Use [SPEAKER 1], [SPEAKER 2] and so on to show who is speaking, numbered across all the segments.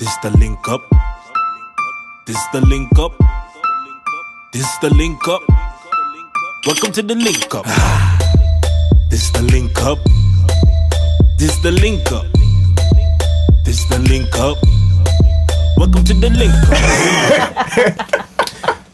[SPEAKER 1] This the link up. This the link up. This the link up. Welcome to the link up. This the link up. This the link up. This the link up. Welcome to the link up.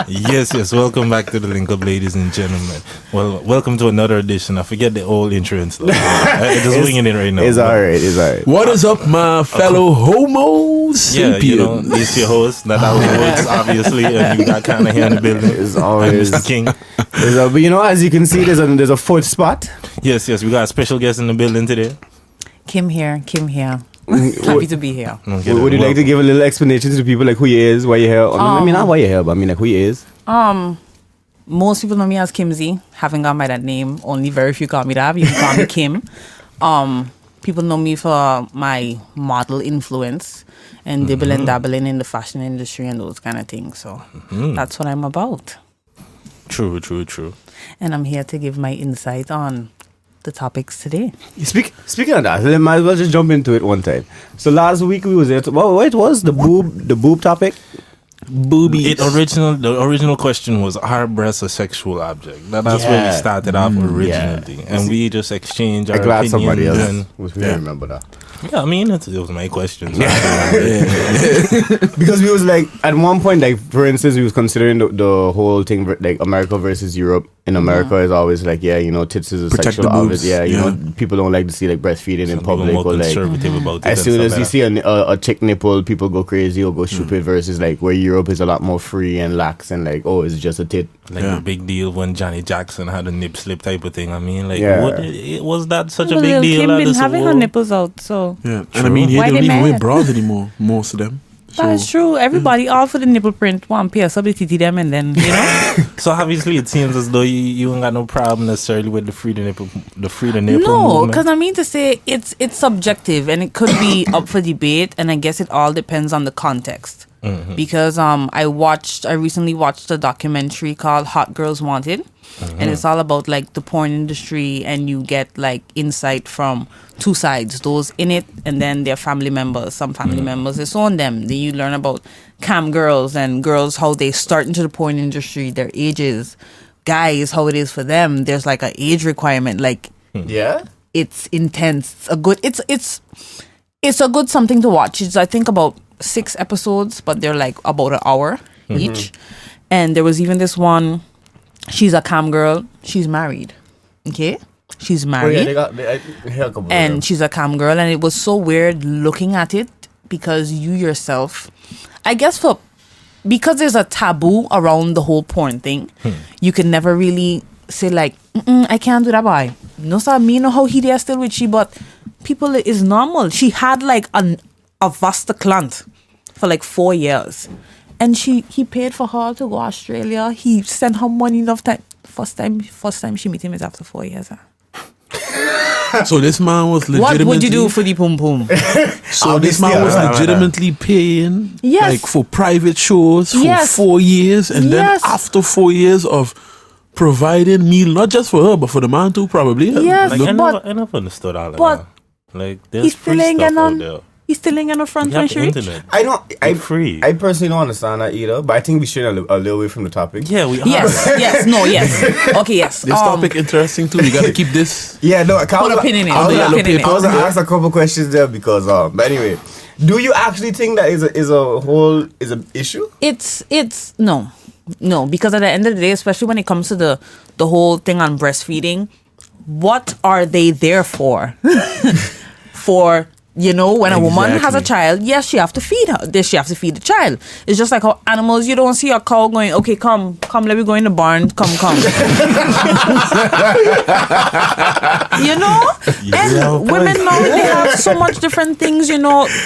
[SPEAKER 1] Yes, welcome back to the link up, ladies and gentlemen. Well, welcome to another edition. I forget the old intro and stuff. I'm just winging it right now.
[SPEAKER 2] It's alright.
[SPEAKER 3] What is up, my fellow homo sapiens?
[SPEAKER 1] Yeah, you know, it's your host, Kana Woods, obviously, and you got Kana here in the building.
[SPEAKER 2] It's always
[SPEAKER 1] Mr. King.
[SPEAKER 2] But you know, as you can see, there's a fourth spot.
[SPEAKER 1] Yes, we got a special guest in the building today.
[SPEAKER 4] Kim here. Happy to be here.
[SPEAKER 2] Would you like to give a little explanation to the people, like who he is, why you're here? I mean, not why you're here, but I mean, like, who he is.
[SPEAKER 4] Most people know me as Kimzy. Haven't gone by that name. Only very few call me that. You can call me Kim. People know me for my model influence and dibble and dabbling in the fashion industry and those kind of things. So that's what I'm about.
[SPEAKER 1] True.
[SPEAKER 4] And I'm here to give my insight on the topics today.
[SPEAKER 2] Speaking of that, I might as well just jump into it one time. So last week we was there. What was the boob topic? Boobies.
[SPEAKER 1] The original question was, are breasts a sexual object? That's where we started off originally, and we just exchanged our opinions.
[SPEAKER 2] Somebody else was remember that.
[SPEAKER 1] Yeah, I mean it was my question. So
[SPEAKER 2] because we was like at one point, like for instance, we was considering the whole thing like America versus Europe. In America, is always like, tits is a sexual object. You know, people don't like to see like breastfeeding in public, or like
[SPEAKER 1] about it
[SPEAKER 2] as soon as you see a chick nipple, people go crazy or go stupid. Versus like where Europe is a lot more free and lax and like, oh, it's just a tit.
[SPEAKER 1] Like the big deal when Johnny Jackson had a nip slip type of thing. I mean, like, was that such a big deal?
[SPEAKER 4] Kim been having her nipples out, so
[SPEAKER 3] and I mean, they don't even wear bras anymore. Most of them.
[SPEAKER 4] That's true. Everybody all for the nipple print. One pair, somebody titty them, and then
[SPEAKER 1] So obviously, it seems as though you ain't got no problem necessarily with the free the nipple.
[SPEAKER 4] No, because I mean to say it's subjective and it could be up for debate, and I guess it all depends on the context. Because I recently watched a documentary called Hot Girls Wanted, and it's all about like the porn industry, and you get like insight from two sides, those in it and then their family members. Some family members disown them. Then you learn about cam girls and girls, how they start into the porn industry, their ages, guys, how it is for them. There's like an age requirement, like it's intense. It's a good something to watch. It's I think about 6 episodes, but they're like about an hour each. And there was even this one, she's a cam girl, she's married. Okay? She's married. And she's a cam girl, and it was so weird looking at it because you yourself, I guess because there's a taboo around the whole porn thing, you can never really say like, I can't do that, boy. No, sir, me know how he there still with she, but people is normal. She had like a vasta clant for like 4 years, and he paid for her to go Australia. He sent her money enough time. First time she meet him is after 4 years.
[SPEAKER 3] So this man was legitimately.
[SPEAKER 4] What would you do for the pum pum?
[SPEAKER 3] So this man was legitimately paying, like for private shows for 4 years, and then after 4 years of providing meal not just for her but for the man too, probably.
[SPEAKER 4] Yes,
[SPEAKER 1] like, I never understood all of that. Like there's free stuff out there.
[SPEAKER 4] He's still ain't on the front
[SPEAKER 1] You have
[SPEAKER 4] when
[SPEAKER 1] the
[SPEAKER 4] she
[SPEAKER 1] internet.
[SPEAKER 2] I personally don't understand that either, but I think we should a little away from the topic.
[SPEAKER 1] Yeah, we are.
[SPEAKER 4] Yes. Okay, yes.
[SPEAKER 3] This topic interesting too. We gotta keep this.
[SPEAKER 2] Yeah, no, I was gonna ask a couple questions there because but anyway, do you actually think that is an issue?
[SPEAKER 4] It's no, because at the end of the day, especially when it comes to the whole thing on breastfeeding, what are they there for? When a woman has a child, yes, she have to feed her. She have to feed the child. It's just like how animals, you don't see a cow going, okay, come, let me go in the barn, come. And women now, they have so much different things,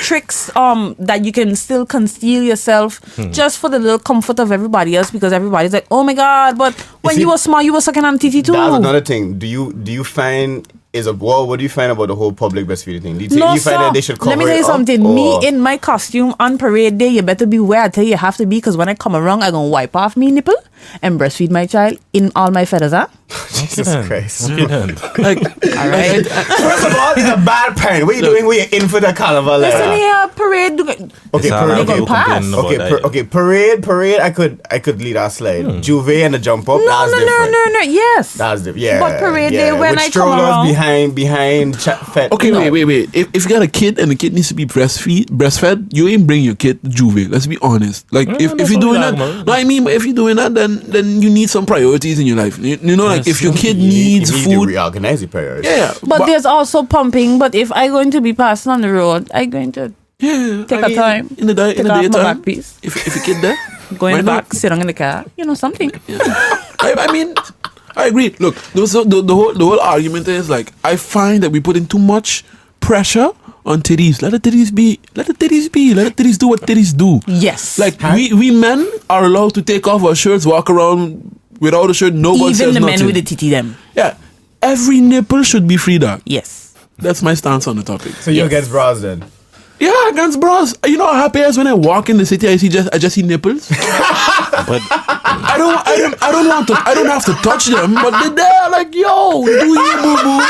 [SPEAKER 4] tricks that you can still conceal yourself just for the little comfort of everybody else, because everybody's like, oh my God, but when you were small, you were sucking on titty too.
[SPEAKER 2] That's another thing. Do you find what do you find about the whole public breastfeeding thing? Do you find that they should cover it?
[SPEAKER 4] Let me tell you something. Me in my costume on parade day, you better be where I tell you have to be, because when I come around, I'm going to wipe off me nipple and breastfeed my child in all my feathers, huh?
[SPEAKER 2] Jesus Christ.
[SPEAKER 4] All right.
[SPEAKER 2] First of all, it's a bad parent. What are you doing when you're in for the carnival?
[SPEAKER 4] Listen here, parade parade.
[SPEAKER 2] Okay,
[SPEAKER 4] pass.
[SPEAKER 2] Okay, parade. I could lead our slide. Juve and the jump up.
[SPEAKER 4] No. Yes,
[SPEAKER 2] that's different. Yeah,
[SPEAKER 4] but parade day when
[SPEAKER 2] with
[SPEAKER 4] I come around
[SPEAKER 2] behind.
[SPEAKER 3] Okay, wait. If you got a kid and the kid needs to be breastfed, you ain't bring your kid to Juve. Let's be honest. Like if you're doing that, no, I mean, if you're doing that, then you need some priorities in your life. You know, like if your kid needs food,
[SPEAKER 2] reorganize your priorities.
[SPEAKER 3] Yeah,
[SPEAKER 4] but there's also pumping. But if I'm going to be passing on the road, I'm going to take a time
[SPEAKER 3] in the
[SPEAKER 4] daytime.
[SPEAKER 3] My back piece. If a kid there,
[SPEAKER 4] go in the back, sit on in the car. You know something.
[SPEAKER 3] Yeah. I mean, I agree. Look, the whole argument is like I find that we put in too much pressure on titties. Let the titties be. Let the titties do what titties do.
[SPEAKER 4] Yes.
[SPEAKER 3] Like we men are allowed to take off our shirts, walk around without a shirt. Nobody says nothing. Even the men with the
[SPEAKER 4] titty them.
[SPEAKER 3] Yeah. Every nipple should be free, dog.
[SPEAKER 4] Yes.
[SPEAKER 3] That's my stance on the topic.
[SPEAKER 2] So you're against bras then?
[SPEAKER 3] Yeah, against bras. You know how happy I is when I walk in the city, I just see nipples. But I don't have to touch them, but they're there like, yo, do you boo boo?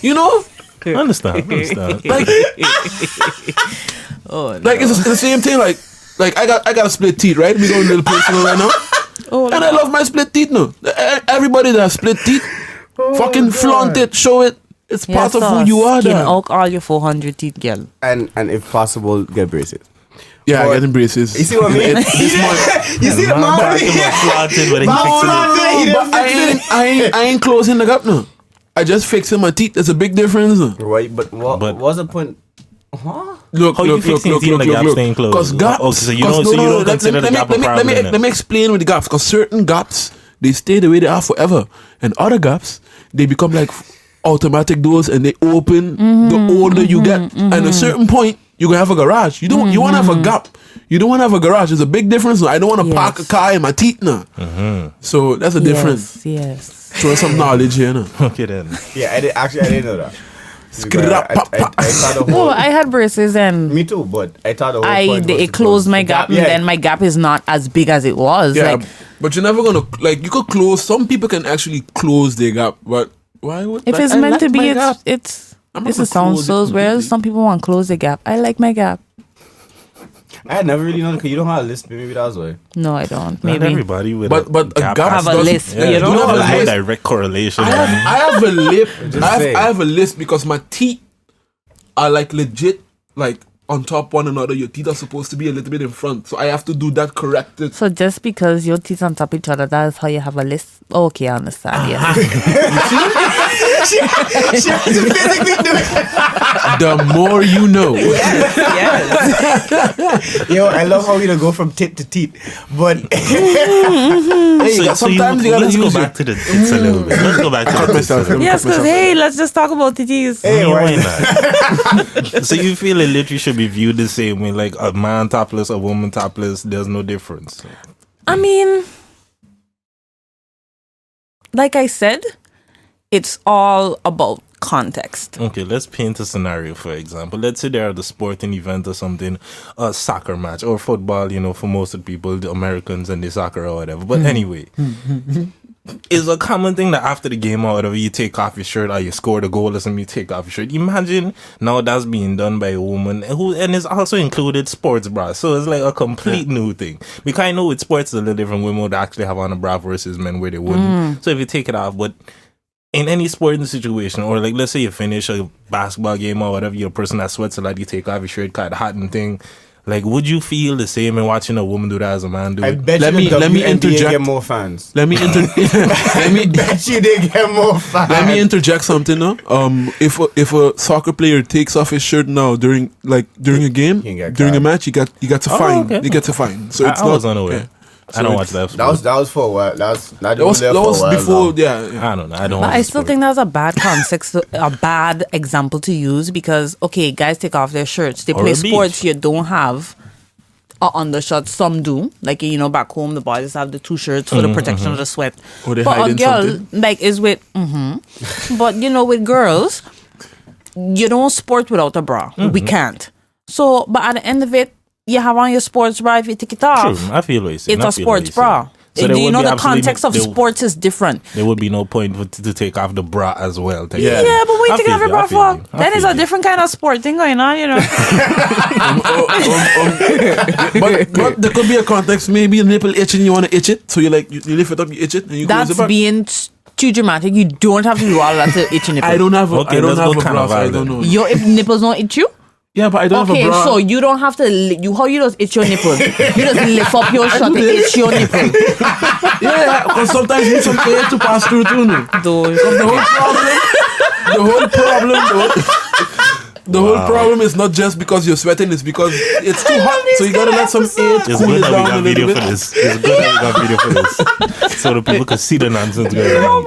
[SPEAKER 3] You know?
[SPEAKER 5] I understand.
[SPEAKER 3] Like, like it's the same thing. Like I got a split teeth, right? We going a little personal right now. And I love my split teeth now. Everybody that has split teeth, fucking flaunt it, show it. It's part of who you are.
[SPEAKER 4] Skin out all your 400 teeth, girl.
[SPEAKER 2] And if possible, get braces.
[SPEAKER 3] Yeah, I get braces.
[SPEAKER 2] You see what I mean? You see the man?
[SPEAKER 3] I ain't closing the gap now. I just fixing my teeth. There's a big difference.
[SPEAKER 2] Right, but what's the point? Huh?
[SPEAKER 3] Look. Because gaps.
[SPEAKER 5] So you don't consider the gap a problem.
[SPEAKER 3] Let me explain with the gaps. Because certain gaps, they stay the way they are forever. And other gaps, they become like automatic doors and they open the older you get. And at a certain point, you're going to have a garage. You want to have a gap. You don't want to have a garage. There's a big difference. I don't want to park a car in my teeth now. So that's a difference.
[SPEAKER 4] Yes.
[SPEAKER 3] Throw some knowledge here now.
[SPEAKER 5] Okay then.
[SPEAKER 2] Yeah, I didn't know that.
[SPEAKER 4] I had braces and
[SPEAKER 2] me too, but I thought the whole point was
[SPEAKER 4] it closed my gap, and then my gap is not as big as it was.
[SPEAKER 3] Yeah,
[SPEAKER 4] like,
[SPEAKER 3] but you're never gonna you could close. Some people can actually close their gap, but why would
[SPEAKER 4] if it's meant to be? It's a sound so whereas some people want to close the gap. I like my gap.
[SPEAKER 2] I had never really known because you don't have a list. Maybe that's why.
[SPEAKER 4] No, I don't.
[SPEAKER 5] Maybe
[SPEAKER 4] not
[SPEAKER 5] everybody with
[SPEAKER 3] but a gap
[SPEAKER 4] have a list.
[SPEAKER 5] Yeah,
[SPEAKER 4] you don't have
[SPEAKER 5] a direct correlation.
[SPEAKER 3] I have a lip. I have a list because my teeth are like legit like on top one another. Your teeth are supposed to be a little bit in front, so I have to do that corrected.
[SPEAKER 4] So just because your teeth on top of each other, that's how you have a list. Okay, I understand. Yeah.
[SPEAKER 2] she has to physically do it.
[SPEAKER 3] The more you know.
[SPEAKER 4] Yes.
[SPEAKER 2] Yo, I love how we don't go from tit to teeth, but
[SPEAKER 3] sometimes you gotta
[SPEAKER 5] let's
[SPEAKER 3] use
[SPEAKER 5] go back to the tits a little bit. Let's go back to the tits a little bit.
[SPEAKER 4] Yes, because let's just talk about titties.
[SPEAKER 2] Hey,
[SPEAKER 5] why not? So you feel it literally should be viewed the same way, like a man topless, a woman topless, there's no difference.
[SPEAKER 4] I mean, like I said, it's all about context.
[SPEAKER 5] Okay, let's paint a scenario, for example. Let's say they're at a sporting event or something, a soccer match or football, for most of the people, the Americans and the soccer or whatever. But anyway, it's a common thing that after the game or whatever, you take off your shirt or you score the goal or something, you take off your shirt. Imagine now that's being done by a woman and it's also included sports bra. So it's like a complete new thing. Because I know with sports, it's a little different. Women would actually have on a bra versus men where they wouldn't. So if you take it off, but in any sporting situation, or like let's say you finish a basketball game or whatever, you're a person that sweats a lot, you take off your shirt, cut hot and thing. Like, would you feel the same in watching a woman do that as a man do it?
[SPEAKER 2] I bet let me interject. Get more fans.
[SPEAKER 3] Let me
[SPEAKER 2] bet you they get more fans.
[SPEAKER 3] Let me interject something now. If a soccer player takes off his shirt now during a game, during a match, he gets a fine.
[SPEAKER 5] Okay.
[SPEAKER 3] He gets a fine. So
[SPEAKER 5] I was unaware. Yeah. So I don't watch that.
[SPEAKER 2] That was for a while. That was
[SPEAKER 3] before. Yeah.
[SPEAKER 5] I don't know. I don't.
[SPEAKER 4] But I still think that's a bad context, a bad example to use because guys take off their shirts. They play sports. You don't have a undershirt. Some do. Like back home, the boys have the two shirts for the protection of the sweat.
[SPEAKER 3] Or they
[SPEAKER 4] but
[SPEAKER 3] hide
[SPEAKER 4] a
[SPEAKER 3] in
[SPEAKER 4] girl
[SPEAKER 3] something.
[SPEAKER 4] is with. But with girls, you don't sport without a bra. We can't. So, but at the end of it, you have on your sports bra. If you take it off,
[SPEAKER 5] true. I feel what you're saying.
[SPEAKER 4] It's a sports bra.
[SPEAKER 5] So
[SPEAKER 4] you know, the context of sports is different.
[SPEAKER 5] There would be no point to take off the bra as well.
[SPEAKER 4] Yeah, but what you take off the bra for? That is a different kind of sport thing going on, you know.
[SPEAKER 3] But there could be a context. Maybe a nipple itching, you want to itch it, so you lift it up, you itch it, and you close it back.
[SPEAKER 4] That's being too dramatic. You don't have to do all that to itch a nipple.
[SPEAKER 3] I don't have a bra, so I don't know.
[SPEAKER 4] Your nipples don't itch you?
[SPEAKER 3] Yeah, but I don't have a bra.
[SPEAKER 4] Okay, so you don't have to. How you just itch your nipple? You just lift up your shirt and itch your nipple.
[SPEAKER 3] Yeah, because sometimes you need some air to pass through too. No? The whole problem is not just because you're sweating, it's because it's too hot. So you gotta let some air cool it down a little bit.
[SPEAKER 5] It's good that we got video for this. So the people can see the nonsense going on.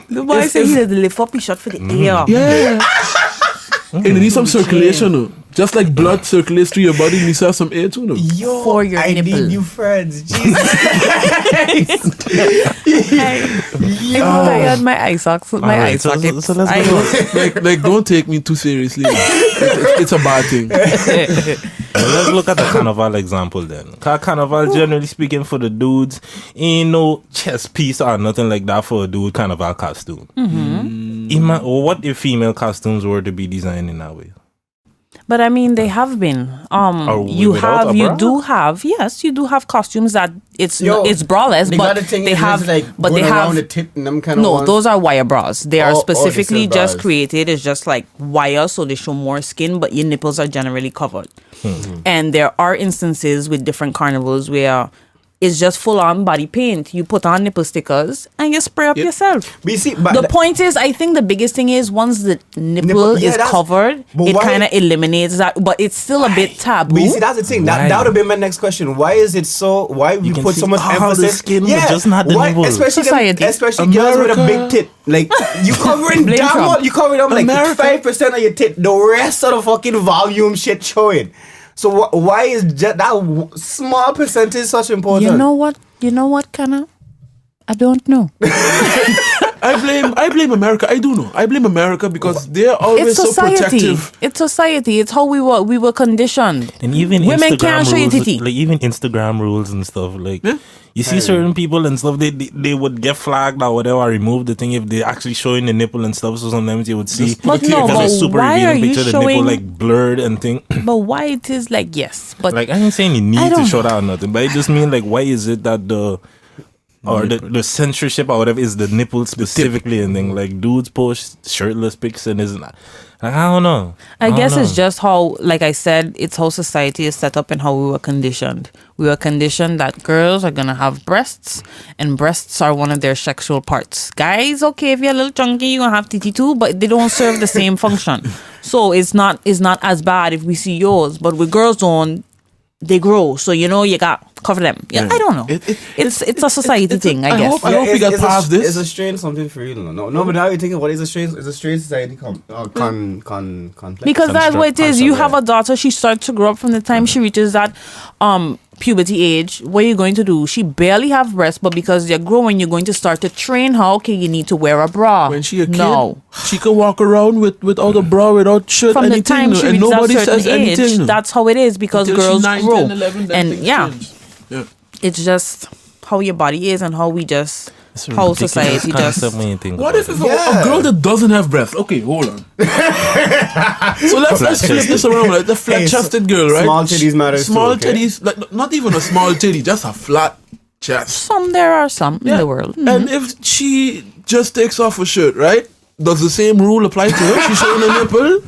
[SPEAKER 4] The boy said he had to lift up his shirt for the air.
[SPEAKER 3] Yeah. And you need some circulation, no? Just like blood circulates through your body, you need to have some air too, no?
[SPEAKER 2] Yo,
[SPEAKER 4] for your
[SPEAKER 2] I
[SPEAKER 4] nipple.
[SPEAKER 2] need new friends. Jesus.
[SPEAKER 4] I'm tired. My eye sockets. My eye sockets.
[SPEAKER 5] So let's go.
[SPEAKER 3] Like, don't take me too seriously. It's a bad thing.
[SPEAKER 5] Let's look at the carnival example then. Carnival, generally speaking, for the dudes, ain't no chest piece or nothing like that for a dude carnival costume. What if female costumes were to be designed in that way?
[SPEAKER 4] But I mean, they have been. You do have costumes that it's braless, but they have, but they have. No, those are wire bras. They are specifically just created as just like wire, so they show more skin, but your nipples are generally covered. And there are instances with different carnivals where it's just full on body paint. You put on nipple stickers and you spray up yourself.
[SPEAKER 2] But you see,
[SPEAKER 4] the point is, I think the biggest thing is once the nipple is covered, it kind of eliminates that, but it's still a bit taboo.
[SPEAKER 2] But you see, that's the thing. That would have been my next question. Why is it so? Why we put so much emphasis?
[SPEAKER 5] The skin, but just not the nipple.
[SPEAKER 2] Especially girls with a big tit. Like you covering down, you covering up like 5% of your tit. The rest of the fucking volume shit showing. So why is just that small percentage such important?
[SPEAKER 4] You know what, Kana? I don't know.
[SPEAKER 3] I blame America. I do know. I blame America because they're always so protective.
[SPEAKER 4] It's society. It's how we were conditioned.
[SPEAKER 5] And even
[SPEAKER 4] women
[SPEAKER 5] Instagram
[SPEAKER 4] can't show you titty.
[SPEAKER 5] Like even Instagram rules and stuff. Like you see certain people and stuff, they would get flagged or whatever, or remove the thing if they actually showing the nipple and stuff. So sometimes you would see
[SPEAKER 4] but no, but super
[SPEAKER 5] why picture the nipple like blurred and thing.
[SPEAKER 4] But why it is like but
[SPEAKER 5] like I ain't saying you need to show that or nothing, but I just mean like why is it that the censorship or whatever is the nipple specifically and thing, like dudes post shirtless pics and isn't that like, I don't know.
[SPEAKER 4] I guess it's just how, like I said, it's how society is set up and how we were conditioned. We were conditioned that girls are gonna have breasts and breasts are one of their sexual parts. Guys, okay, if you're a little chunky, you're gonna have titty too, but they don't serve the same function. So it's not as bad if we see yours, but with girls they grow, so you got cover them. Yeah, I don't know. It's a society thing, I guess.
[SPEAKER 3] I hope we get past this.
[SPEAKER 2] It's a strange something for you, no. But now you're thinking, what is a strange? It's a strange society complex.
[SPEAKER 4] Because that's what it is. You have a daughter. She starts to grow up from the time she reaches that puberty age. What are you going to do? She barely have breasts, but because they're growing, you're going to start to train her. Okay, you need to wear a bra.
[SPEAKER 3] When she a kid, she can walk around without a bra, without shirt,
[SPEAKER 4] from
[SPEAKER 3] anything,
[SPEAKER 4] the time she
[SPEAKER 3] and
[SPEAKER 4] reaches
[SPEAKER 3] nobody
[SPEAKER 4] that certain
[SPEAKER 3] says
[SPEAKER 4] age.
[SPEAKER 3] anything.
[SPEAKER 4] That's how it is because
[SPEAKER 3] Until
[SPEAKER 4] girls
[SPEAKER 3] 9,
[SPEAKER 4] grow,
[SPEAKER 3] 10, 11,
[SPEAKER 4] and
[SPEAKER 3] change.
[SPEAKER 4] It's just how your body is and how we just. How society just.
[SPEAKER 3] What if a girl that doesn't have breasts? Okay, hold on. So let's flip this around. Like the flat-chested girl, right?
[SPEAKER 2] Small titties matter.
[SPEAKER 3] Small titties, like not even a small titty, just a flat chest.
[SPEAKER 4] There are some in the world. Mm-hmm.
[SPEAKER 3] And if she just takes off her shirt, right? Does the same rule apply to her? She's showing a nipple.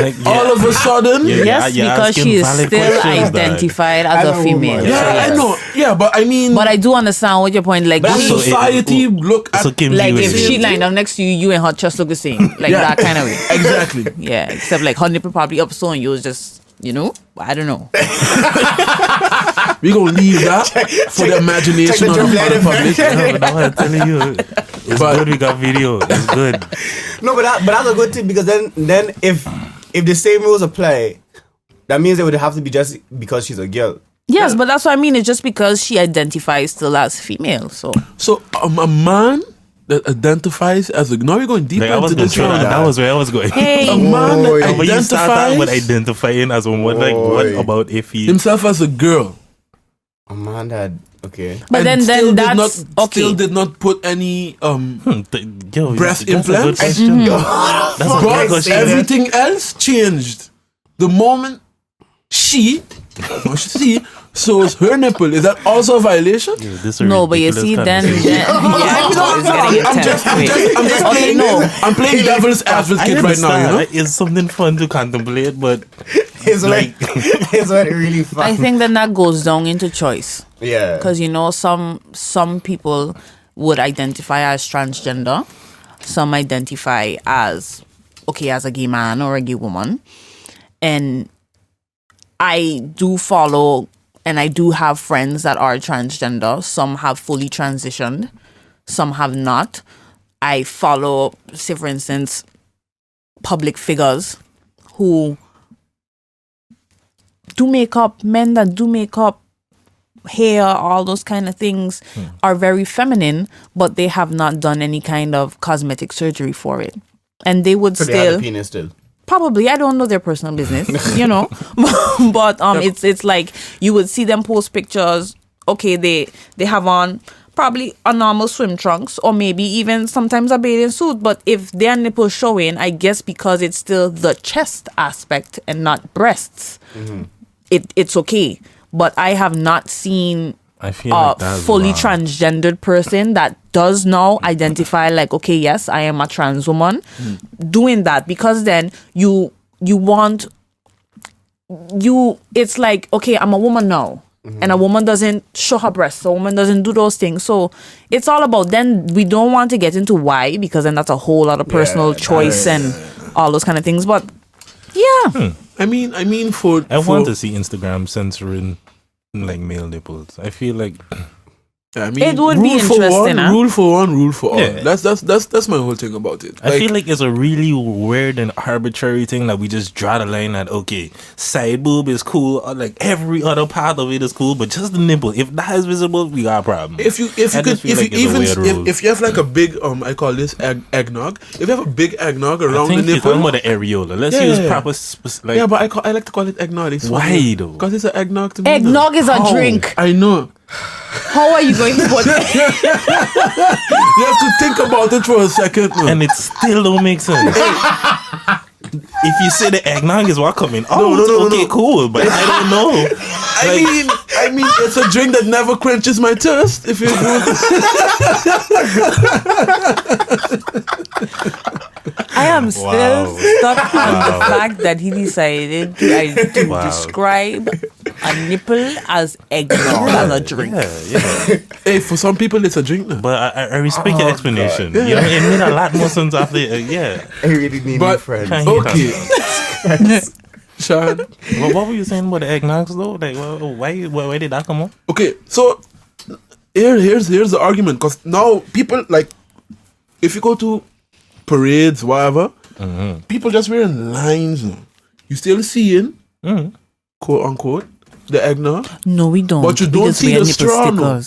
[SPEAKER 3] Like, all of a sudden,
[SPEAKER 4] because she is still identified as a female.
[SPEAKER 3] I know. Yeah, but I mean,
[SPEAKER 4] but I do understand what your point. Like,
[SPEAKER 3] society look at
[SPEAKER 5] like
[SPEAKER 4] if she lying down next to you and her chest look the same, like that kind of way.
[SPEAKER 3] Exactly.
[SPEAKER 4] Yeah, except like her nipple probably up so and yours just. I don't know.
[SPEAKER 3] We gonna leave that for the imagination of the public.
[SPEAKER 5] I'm telling you, it's good. We got video. It's good.
[SPEAKER 2] No, but that's a good thing because then if the same rules apply, that means it would have to be just because she's a girl.
[SPEAKER 4] Yes, but that's what I mean. It's just because she identifies still as female. So
[SPEAKER 3] a man that identifies as a. Now we're going deeper into this.
[SPEAKER 5] That was where I was going.
[SPEAKER 4] Hey,
[SPEAKER 3] a man that identifies
[SPEAKER 5] with identifying as one. What about if he
[SPEAKER 3] himself as a girl?
[SPEAKER 2] A man that okay,
[SPEAKER 4] but
[SPEAKER 3] and
[SPEAKER 4] then that's okay.
[SPEAKER 3] Still did not put any breast implants.
[SPEAKER 5] That's a good question.
[SPEAKER 3] Everything else changed. The moment she shows her nipple, is that also a violation?
[SPEAKER 4] No, but you see, then
[SPEAKER 3] I'm playing devil's advocate right now.
[SPEAKER 5] It's something fun to contemplate, but
[SPEAKER 2] it's like it's like really fun.
[SPEAKER 4] I think then that goes down into choice.
[SPEAKER 2] Yeah,
[SPEAKER 4] because some people would identify as transgender, some identify as a gay man or a gay woman, and I do follow and I do have friends that are transgender. Some have fully transitioned, some have not. I follow, say for instance, public figures who do makeup, men that do makeup, hair, all those kind of things are very feminine, but they have not done any kind of cosmetic surgery for it. And they would
[SPEAKER 2] They have a penis still.
[SPEAKER 4] Probably, I don't know their personal business, but it's like you would see them post pictures. Okay, they have on probably a normal swim trunks or maybe even sometimes a bathing suit. But if their nipples showing, I guess because it's still the chest aspect and not breasts, it's okay. But I have not seen
[SPEAKER 5] I feel like that's
[SPEAKER 4] fully
[SPEAKER 5] wrong.
[SPEAKER 4] Transgendered person that does now identify like, okay, yes, I am a trans woman, doing that, because then it's like, okay, I'm a woman now, and a woman doesn't show her breasts, a woman doesn't do those things. So it's all about, then we don't want to get into why, because then that's a whole lot of personal choice and all those kind of things. But yeah,
[SPEAKER 3] I mean,
[SPEAKER 5] I want to see Instagram censoring like male nipples. I feel like
[SPEAKER 4] it would be interesting.
[SPEAKER 3] Rule for one, rule for all.
[SPEAKER 5] Yeah.
[SPEAKER 3] That's my whole thing about it.
[SPEAKER 5] I feel like it's a really weird and arbitrary thing that we just draw the line at, okay, side boob is cool, or like every other part of it is cool, but just the nipple, if that is visible, we got a problem.
[SPEAKER 3] If you have like a big I call this eggnog. If you have a big eggnog around the nipple,
[SPEAKER 5] you're talking about the areola. Let's use proper
[SPEAKER 3] but I like to call it eggnog.
[SPEAKER 5] Why though?
[SPEAKER 3] Because it's an eggnog to me.
[SPEAKER 4] Eggnog is a drink.
[SPEAKER 3] I know.
[SPEAKER 4] How are you going to put it?
[SPEAKER 3] You have to think about it for a second.
[SPEAKER 5] And it still don't make sense. If you say the eggnog is what coming out, cool, but I don't know.
[SPEAKER 3] I mean, it's a drink that never quenches my thirst. If you
[SPEAKER 4] I am still stuck on the fact that he decided to describe a nipple as eggnog as a drink.
[SPEAKER 5] Yeah.
[SPEAKER 3] Hey, for some people it's a drink now.
[SPEAKER 5] But I respect your explanation. You know, it made a lot more sense after.
[SPEAKER 2] I really need new friends.
[SPEAKER 3] Okay. Sean,
[SPEAKER 5] what were you saying about the eggnogs though? Like, why did that come up?
[SPEAKER 3] Okay, so here's the argument, because now people, like, if you go to parades, whatever, people just wearing lines now. You still seeing, quote unquote, the eggnog.
[SPEAKER 4] No, we don't.
[SPEAKER 3] But you don't see the straw. No.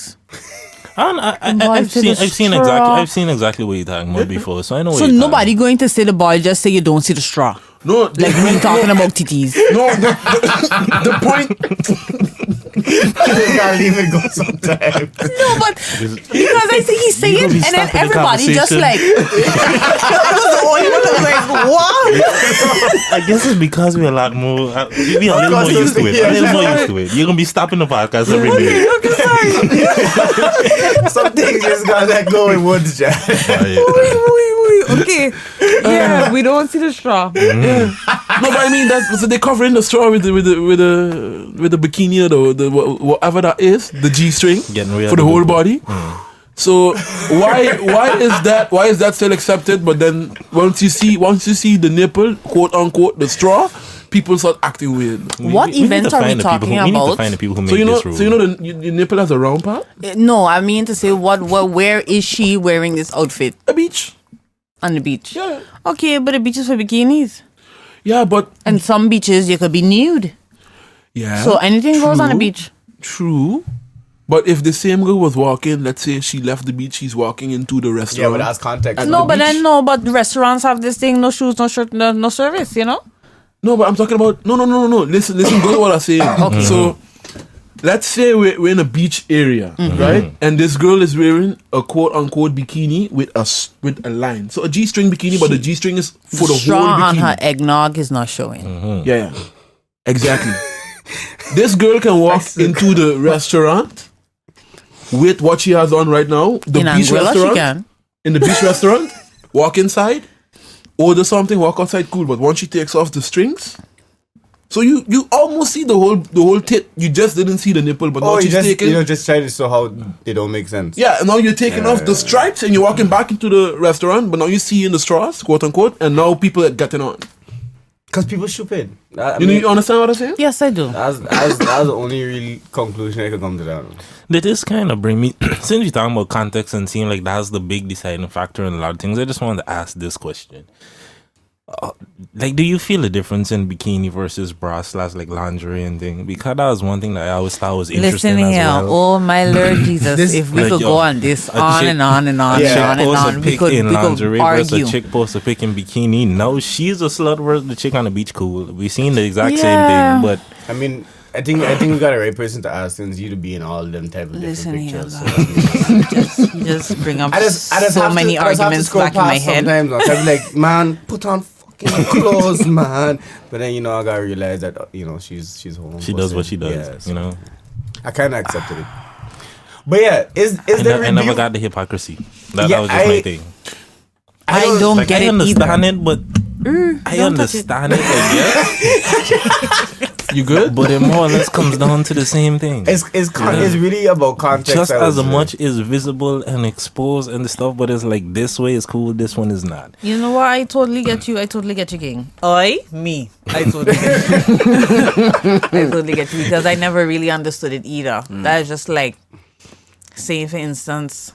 [SPEAKER 5] I've seen exactly what you're talking about before, so I know.
[SPEAKER 4] So nobody going to say the boy just say you don't see the straw.
[SPEAKER 3] No,
[SPEAKER 4] like when talking about titties.
[SPEAKER 3] No, the point.
[SPEAKER 2] You gotta leave it go sometimes.
[SPEAKER 4] No, but because I see he's saying, and then everybody just like. I was the only one that was like, what?
[SPEAKER 5] I guess it's because we're a lot more. We're a little more used to it. You're gonna be stopping the podcast every day.
[SPEAKER 4] Okay, sorry.
[SPEAKER 2] Some things just gotta let go in Woods, Jack.
[SPEAKER 4] Okay. Yeah, we don't see the straw.
[SPEAKER 3] No, but I mean so they covering the straw with the bikini or the whatever that is, the G string for the whole body. So why is that still accepted? But then once you see the nipple, quote unquote, the straw, people start acting weird.
[SPEAKER 4] What event are we talking about?
[SPEAKER 5] We need to find the people who make this rule.
[SPEAKER 3] So you know the nipple has a round part?
[SPEAKER 4] No, I mean to say where is she wearing this outfit?
[SPEAKER 3] A beach.
[SPEAKER 4] On the beach.
[SPEAKER 3] Yeah.
[SPEAKER 4] Okay, but the beach is for bikinis.
[SPEAKER 3] Yeah, but
[SPEAKER 4] and some beaches you could be nude.
[SPEAKER 3] Yeah.
[SPEAKER 4] So anything goes on the beach.
[SPEAKER 3] True. But if the same girl was walking, let's say she left the beach, she's walking into the restaurant.
[SPEAKER 2] Yeah, but that's context.
[SPEAKER 4] But restaurants have this thing: no shoes, no shirt, no service. You know.
[SPEAKER 3] No, but I'm talking about no. Listen, go to what I'm saying.
[SPEAKER 4] Okay.
[SPEAKER 3] So let's say we're in a beach area, right? And this girl is wearing a quote unquote bikini with a line. So a G-string bikini, but the G-string is for the whole bikini.
[SPEAKER 4] On her eggnog is not showing.
[SPEAKER 3] Yeah. Exactly. This girl can walk into the restaurant with what she has on right now. The beach
[SPEAKER 4] Anguilla,
[SPEAKER 3] restaurant.
[SPEAKER 4] she can.
[SPEAKER 3] In the beach restaurant, walk inside, order something, walk outside, cool. But once she takes off the strings, so you almost see the whole tit. You just didn't see the nipple, but now she's taking.
[SPEAKER 2] Just trying to show how they don't make sense.
[SPEAKER 3] Yeah, and now you're taking off the stripes and you're walking back into the restaurant, but now you see in the straws, quote unquote, and now people are getting on.
[SPEAKER 2] Because people stupid.
[SPEAKER 3] You understand what I'm saying?
[SPEAKER 4] Yes, I do.
[SPEAKER 2] That's the only real conclusion I could come to that.
[SPEAKER 5] That is kind of bring me, since you're talking about context and seeing like that's the big deciding factor in a lot of things, I just wanted to ask this question. Like, do you feel a difference in bikini versus bra / like lingerie and thing? Because that was one thing that I always thought was interesting.
[SPEAKER 4] Listen here,
[SPEAKER 5] as well.
[SPEAKER 4] oh my Lord Jesus! If we could go on this on and on and on and on and on, we could argue.
[SPEAKER 5] A chick posts a pic in bikini. No, she's a slut versus the chick on the beach. Cool, we seen the exact same thing, but
[SPEAKER 2] I mean, I think we got the right person to ask, since you to be in all them type of different pictures.
[SPEAKER 4] You just bring up so many arguments back in my head.
[SPEAKER 2] Sometimes I'll be like, man, put on fucking clothes, man. But then I gotta realize that she's home.
[SPEAKER 5] She does what she does.
[SPEAKER 2] Yes. I kind of accepted it. But yeah, I
[SPEAKER 5] never got the hypocrisy. That was just my thing.
[SPEAKER 4] I don't get it either.
[SPEAKER 5] I understand it, but I understand it. Yeah.
[SPEAKER 3] You good?
[SPEAKER 5] But it more or less comes down to the same thing.
[SPEAKER 2] It's really about context.
[SPEAKER 5] Just as much is visible and exposed and the stuff, but it's like this way is cool, this one is not.
[SPEAKER 4] You know what? I totally get you, King. I totally get you. I totally get you, because I never really understood it either. That is just like, say for instance,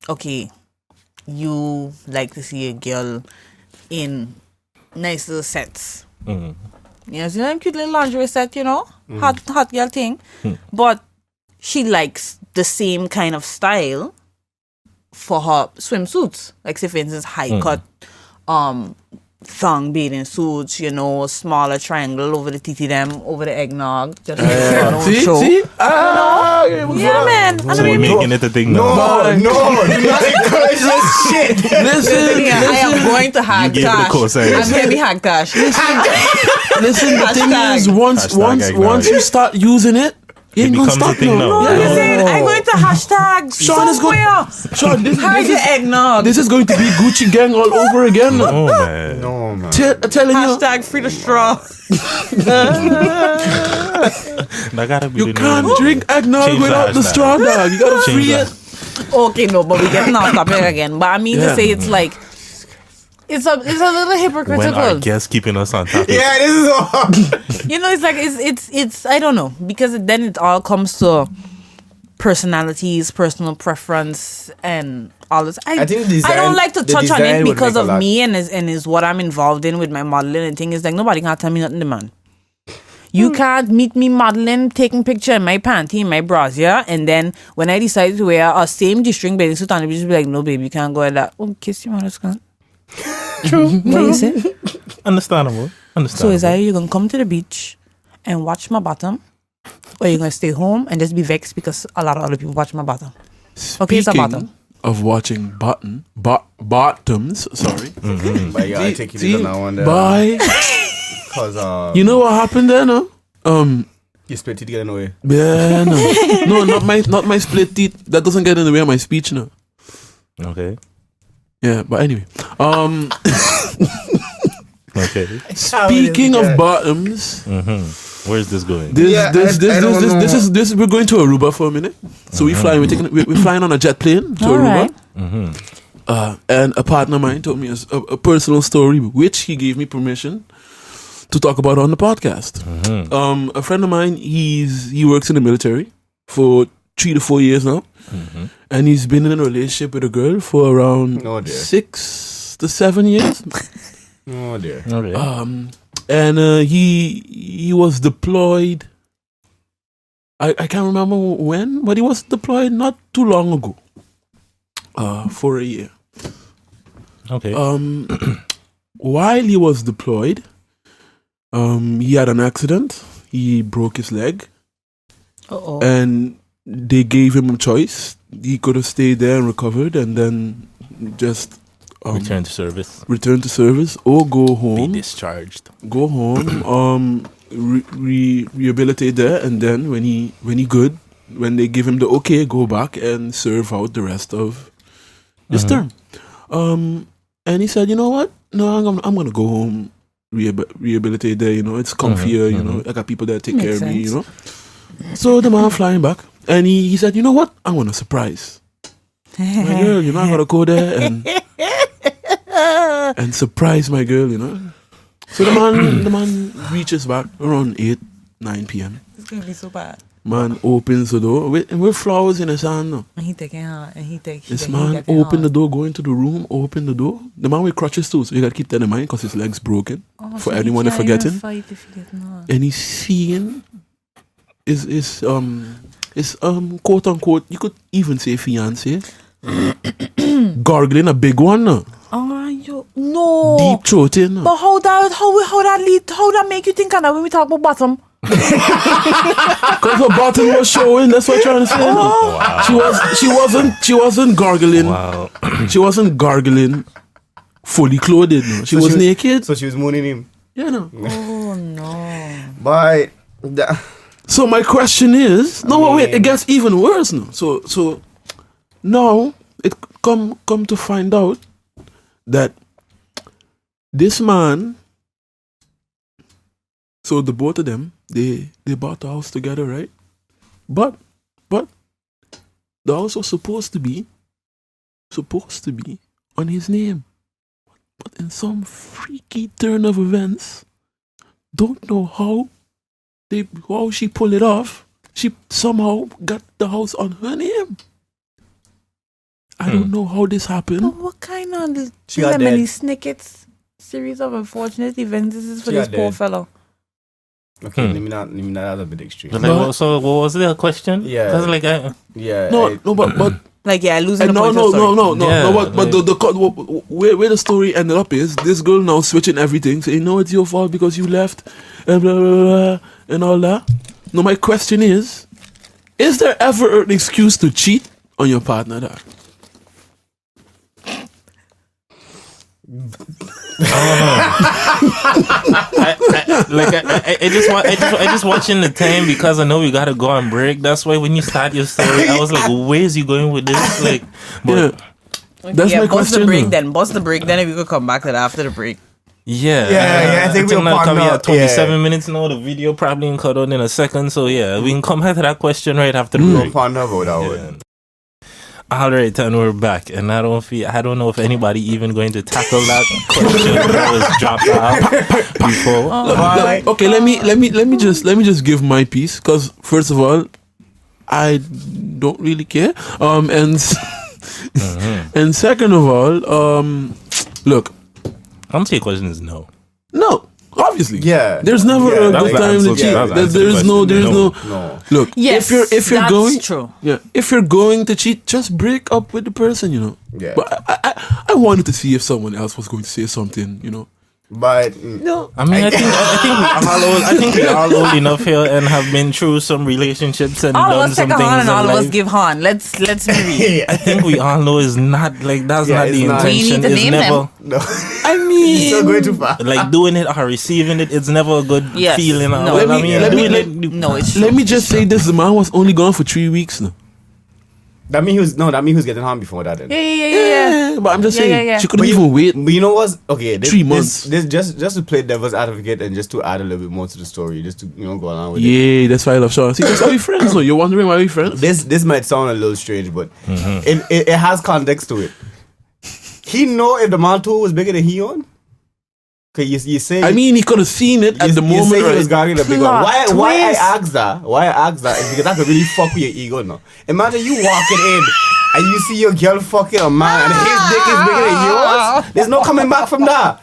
[SPEAKER 4] okay, you like to see a girl in nice little sets. You know, cute little lingerie set, hot girl thing. But she likes the same kind of style for her swimsuits. Like, say, for instance, high cut, thong bathing suits, smaller triangle over the titty them, over the eggnog. Just
[SPEAKER 3] see?
[SPEAKER 4] Yeah, man.
[SPEAKER 5] So we're making it a thing now.
[SPEAKER 2] No, do not encourage this shit.
[SPEAKER 3] Listen,
[SPEAKER 4] I am going to hard cash. I'm heavy hard cash.
[SPEAKER 3] Listen, the thing is, once you start using it, you ain't gonna stop
[SPEAKER 5] now.
[SPEAKER 3] No,
[SPEAKER 4] I'm going to hashtag
[SPEAKER 3] Sean is going. Sean, this is going to be Gucci Gang all over again.
[SPEAKER 5] No, man.
[SPEAKER 2] No, man.
[SPEAKER 3] Telling you.
[SPEAKER 4] Hashtag free the straw.
[SPEAKER 5] That gotta be
[SPEAKER 3] you can't drink eggnog without the straw, dog. You gotta free it.
[SPEAKER 4] Okay, no, but we getting off topic again. But I mean to say, it's like, it's a little hypocritical.
[SPEAKER 5] When our guests keeping us on topic.
[SPEAKER 2] Yeah, this is all.
[SPEAKER 4] It's like it's I don't know, because then it all comes to personalities, personal preference, and all this. I don't like to touch on it because of me and is what I'm involved in with my modeling and thing. Is like nobody can tell me nothing, man. You can't meet me modeling, taking picture in my panty, in my bras, yeah? And then when I decide to wear a same G-string bathing suit on the beach, be like, no, baby, you can't go like that. Oh, kiss your mother's cunt. True. What you say?
[SPEAKER 5] Understandable.
[SPEAKER 4] So is either you're going to come to the beach and watch my bottom, or you're going to stay home and just be vexed because a lot of other people watch my bottom. Okay, it's a bottom.
[SPEAKER 3] Of watching bottoms, sorry.
[SPEAKER 2] But yeah, I take you to now and
[SPEAKER 3] bye.
[SPEAKER 2] Cause
[SPEAKER 3] you know what happened there, no?
[SPEAKER 2] You split teeth get in the way.
[SPEAKER 3] Yeah, no, not my split teeth. That doesn't get in the way of my speech, no.
[SPEAKER 5] Okay.
[SPEAKER 3] Yeah, but anyway,
[SPEAKER 5] okay.
[SPEAKER 3] Speaking of bottoms,
[SPEAKER 5] where's this going?
[SPEAKER 3] This we're going to Aruba for a minute. So we're flying on a jet plane to Aruba. Right. And a partner of mine told me a personal story, which he gave me permission to talk about on the podcast. A friend of mine, he works in the military for 3 to 4 years now, and he's been in a relationship with a girl for around 6 to 7 years.
[SPEAKER 2] Oh dear.
[SPEAKER 5] Okay.
[SPEAKER 3] And he was deployed. I can't remember when, but he was deployed not too long ago. For a year.
[SPEAKER 5] Okay.
[SPEAKER 3] While he was deployed, he had an accident. He broke his leg, And they gave him a choice. He could have stayed there and recovered and then just
[SPEAKER 5] return to service.
[SPEAKER 3] Return to service or go home.
[SPEAKER 5] Be discharged.
[SPEAKER 3] Go home, rehabilitate there, and then when he good, when they give him the okay, go back and serve out the rest of his term. And he said, you know what? No, I'm gonna go home, rehabilitate there. You know, it's comfier. You know, I got people that take care of me. You know. So the man flying back, and he said, you know what? I'm gonna surprise my girl. You know, I'm gonna go there and surprise my girl. You know. So the man reaches back around 8-9 p.m.
[SPEAKER 4] It's gonna be so bad.
[SPEAKER 3] Man opens the door with flowers in his hand. No.
[SPEAKER 4] And he taking her, and he take.
[SPEAKER 3] This man open the door, go into the room, open the door. The man with crutches too, so you gotta keep that in mind because his leg's broken. For so anyone that forgetting. And he's seeing is quote unquote, you could even say fiance, gargling a big one. No.
[SPEAKER 4] No.
[SPEAKER 3] Deep throating. No.
[SPEAKER 4] But how that make you think of that when we talk about bottom?
[SPEAKER 3] Because her bottom was showing. That's what I'm trying to say. Oh, wow. She wasn't gargling. Wow. She wasn't gargling fully clothed. No. She was naked.
[SPEAKER 2] So she was mooning him.
[SPEAKER 3] Yeah, no.
[SPEAKER 4] Oh no.
[SPEAKER 2] But
[SPEAKER 3] so my question is, wait, it gets even worse now. So now it come to find out that this man. So the both of them, they bought the house together, right? But the house was supposed to be on his name. But in some freaky turn of events, don't know how she pulled it off. She somehow got the house on her name. I don't know how this happened.
[SPEAKER 4] But what kind of many snippets series of unfortunate events this is for this poor fellow?
[SPEAKER 2] Okay, let me not have a bit extreme.
[SPEAKER 5] So what was the question?
[SPEAKER 2] Yeah.
[SPEAKER 5] Like,
[SPEAKER 3] but
[SPEAKER 4] like losing the point.
[SPEAKER 3] But the where the story ended up is this girl now switching everything, saying no, it's your fault because you left, and blah blah blah, and all that. No, my question is there ever an excuse to cheat on your partner? That
[SPEAKER 5] I just watching the time because I know we gotta go on break. That's why when you start your story, I was like, where's you going with this? Like, but
[SPEAKER 3] that's my question.
[SPEAKER 4] Bust the break, then we could come back to that after the break.
[SPEAKER 5] Yeah.
[SPEAKER 2] I think we'll
[SPEAKER 5] come here 27 minutes now. The video probably in cut out in a second. So yeah, we can come back to that question right after the break. All right, and we're back, and I don't know if anybody even going to tackle that question that was dropped out before.
[SPEAKER 3] Okay, let me just give my piece, because first of all, I don't really care. And second of all, look,
[SPEAKER 5] answer your question is no.
[SPEAKER 3] No. Obviously,
[SPEAKER 2] yeah.
[SPEAKER 3] There's never a good time to cheat. There's no. Look,
[SPEAKER 4] yes,
[SPEAKER 3] if you're going,
[SPEAKER 4] true.
[SPEAKER 3] Yeah, if you're going to cheat, just break up with the person, you know.
[SPEAKER 2] Yeah.
[SPEAKER 3] But I wanted to see if someone else was going to say something, you know.
[SPEAKER 2] But
[SPEAKER 3] no,
[SPEAKER 5] I mean, I think we all old enough here and have been through some relationships and
[SPEAKER 4] all
[SPEAKER 5] done some things.
[SPEAKER 4] And all of us give Han. Let's be real.
[SPEAKER 5] I think we all know it's not like that's not the intention.
[SPEAKER 4] It's never.
[SPEAKER 2] No.
[SPEAKER 3] I mean,
[SPEAKER 2] you're still going too far.
[SPEAKER 5] Like doing it or receiving it, it's never a good feeling.
[SPEAKER 3] No. Let me just say this: the man was only gone for 3 weeks now.
[SPEAKER 2] That means he was getting harmed before that. Then.
[SPEAKER 4] Yeah.
[SPEAKER 3] But I'm just saying, she couldn't even wait.
[SPEAKER 2] But you know what's okay?
[SPEAKER 3] 3 months.
[SPEAKER 2] This just to play devil's advocate and just to add a little bit more to the story, just to go along with it.
[SPEAKER 3] Yeah, that's why I love Sean. See, that's why we friends. So you're wondering why we friends?
[SPEAKER 2] This might sound a little strange, but it has context to it. He know if the mantle was bigger than he on. Okay, you say.
[SPEAKER 3] I mean, he could have seen it at the moment.
[SPEAKER 2] You say he was gargling a big one. Why I ask that is because that could really fuck with your ego now. Imagine you walking in and you see your girl fucking a man and his dick is bigger than yours. There's no coming back from that.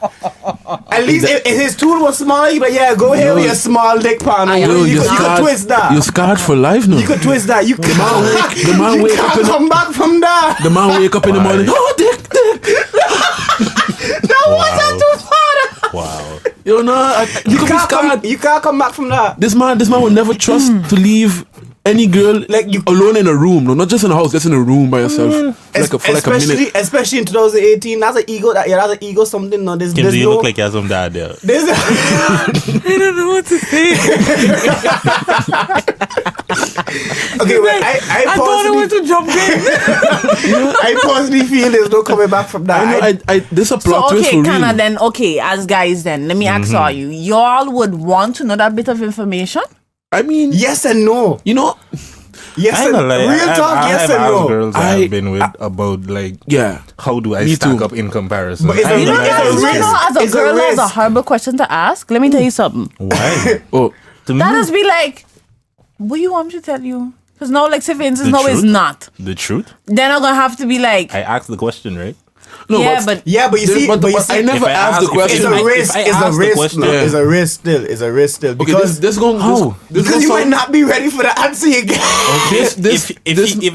[SPEAKER 2] At least if his tool was small, you'd be like, go here with your small dick pan. You could twist that.
[SPEAKER 3] You're scarred for life now.
[SPEAKER 2] You could twist that.
[SPEAKER 3] The man wake up
[SPEAKER 2] come back from that.
[SPEAKER 3] The man wake up in the morning. Oh, dick.
[SPEAKER 2] That wasn't too far.
[SPEAKER 5] Wow.
[SPEAKER 3] You know, you can't
[SPEAKER 2] come back from that.
[SPEAKER 3] This man will never trust to leave any girl
[SPEAKER 2] Like you-
[SPEAKER 3] alone in a room, no, not just in a house, just in a room by yourself, for like a minute.
[SPEAKER 2] Especially in 2018, that's an ego. That's an ego. Something. No, there's
[SPEAKER 5] Kimzy, you
[SPEAKER 2] no.
[SPEAKER 5] look like you have some dad there.
[SPEAKER 2] There's
[SPEAKER 4] I don't know what to say.
[SPEAKER 2] okay, wait. I
[SPEAKER 4] don't know where
[SPEAKER 2] personally,
[SPEAKER 4] to jump in.
[SPEAKER 2] I personally feel there's no coming back from that.
[SPEAKER 3] This a
[SPEAKER 4] So
[SPEAKER 3] plot twist
[SPEAKER 4] okay,
[SPEAKER 3] for
[SPEAKER 4] Kana,
[SPEAKER 3] real.
[SPEAKER 4] then okay, as guys, then let me ask all you. Y'all would want to know that bit of information?
[SPEAKER 3] I mean,
[SPEAKER 2] Yes and no.
[SPEAKER 3] you know,
[SPEAKER 2] Yes
[SPEAKER 5] I
[SPEAKER 2] and
[SPEAKER 5] ain't gonna lie,
[SPEAKER 2] real talk. Yes
[SPEAKER 5] I've
[SPEAKER 2] and
[SPEAKER 5] asked
[SPEAKER 2] no.
[SPEAKER 5] girls I've been with about like,
[SPEAKER 3] yeah.
[SPEAKER 5] how do I
[SPEAKER 3] Me
[SPEAKER 5] stack
[SPEAKER 3] too.
[SPEAKER 5] up in comparison?
[SPEAKER 2] But it's
[SPEAKER 5] I
[SPEAKER 2] a-
[SPEAKER 5] ain't
[SPEAKER 4] You know,
[SPEAKER 5] gonna lie,
[SPEAKER 2] it's a
[SPEAKER 4] guys,
[SPEAKER 5] it's
[SPEAKER 4] you
[SPEAKER 2] risk.
[SPEAKER 4] know, as a
[SPEAKER 2] It's a
[SPEAKER 4] girl, that's a
[SPEAKER 2] risk.
[SPEAKER 4] horrible question to ask. Let me tell you something.
[SPEAKER 5] Why?
[SPEAKER 3] Oh,
[SPEAKER 5] To me,
[SPEAKER 4] That is be like, what do you want me to tell you? Because now, like, say for instance,
[SPEAKER 5] The
[SPEAKER 4] no, it's
[SPEAKER 5] truth?
[SPEAKER 4] not.
[SPEAKER 5] the truth.
[SPEAKER 4] Then I'm gonna have to be like,
[SPEAKER 5] I asked the question, right?
[SPEAKER 3] no,
[SPEAKER 4] yeah, but
[SPEAKER 2] Yeah, but you see,
[SPEAKER 3] but
[SPEAKER 2] you see,
[SPEAKER 3] I never
[SPEAKER 5] if I
[SPEAKER 3] asked
[SPEAKER 5] ask-
[SPEAKER 3] the
[SPEAKER 5] if
[SPEAKER 3] question.
[SPEAKER 2] it's
[SPEAKER 5] if
[SPEAKER 2] a
[SPEAKER 5] I-
[SPEAKER 2] risk.
[SPEAKER 5] if I
[SPEAKER 2] It's a
[SPEAKER 5] ask the
[SPEAKER 2] risk.
[SPEAKER 5] question-
[SPEAKER 2] No,
[SPEAKER 3] Yeah.
[SPEAKER 2] it's a risk still. It's a risk still
[SPEAKER 3] Okay,
[SPEAKER 2] because
[SPEAKER 3] this going
[SPEAKER 5] How?
[SPEAKER 2] because you might not be ready for the answer you get.
[SPEAKER 5] If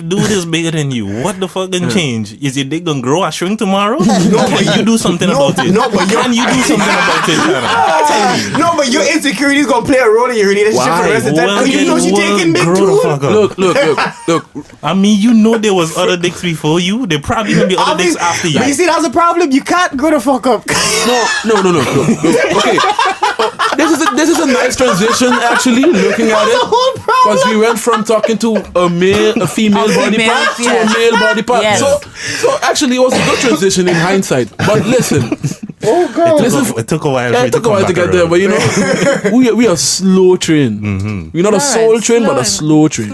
[SPEAKER 5] dude is bigger than you, what the fuck gonna change? Is your dick gonna grow or shrink tomorrow?
[SPEAKER 2] No, but
[SPEAKER 5] Can you do something
[SPEAKER 2] no,
[SPEAKER 5] about it?
[SPEAKER 2] no, but you-
[SPEAKER 5] Can you do something about it, Kana?
[SPEAKER 2] No, but your insecurity is gonna play a role in your relationship
[SPEAKER 3] Why?
[SPEAKER 2] for the rest of the time.
[SPEAKER 5] Well,
[SPEAKER 2] And you know she taking dick
[SPEAKER 5] grow the
[SPEAKER 2] too.
[SPEAKER 5] fuck up.
[SPEAKER 3] look.
[SPEAKER 5] I mean, you know there was other dicks before you. There probably gonna be other dicks after you.
[SPEAKER 2] But you see, that's a problem. You can't grow the fuck up.
[SPEAKER 3] No. Okay, this is a nice transition actually. Looking at it, because we went from talking to a female body
[SPEAKER 4] female,
[SPEAKER 3] part to
[SPEAKER 4] yes.
[SPEAKER 3] a male body part.
[SPEAKER 4] Yes.
[SPEAKER 3] So actually, it was a good transition in hindsight. But listen,
[SPEAKER 5] It took a while.
[SPEAKER 3] yeah,
[SPEAKER 5] for
[SPEAKER 3] it took a while to get there, but you know, we are slow train. We're not a soul train, but a slow train.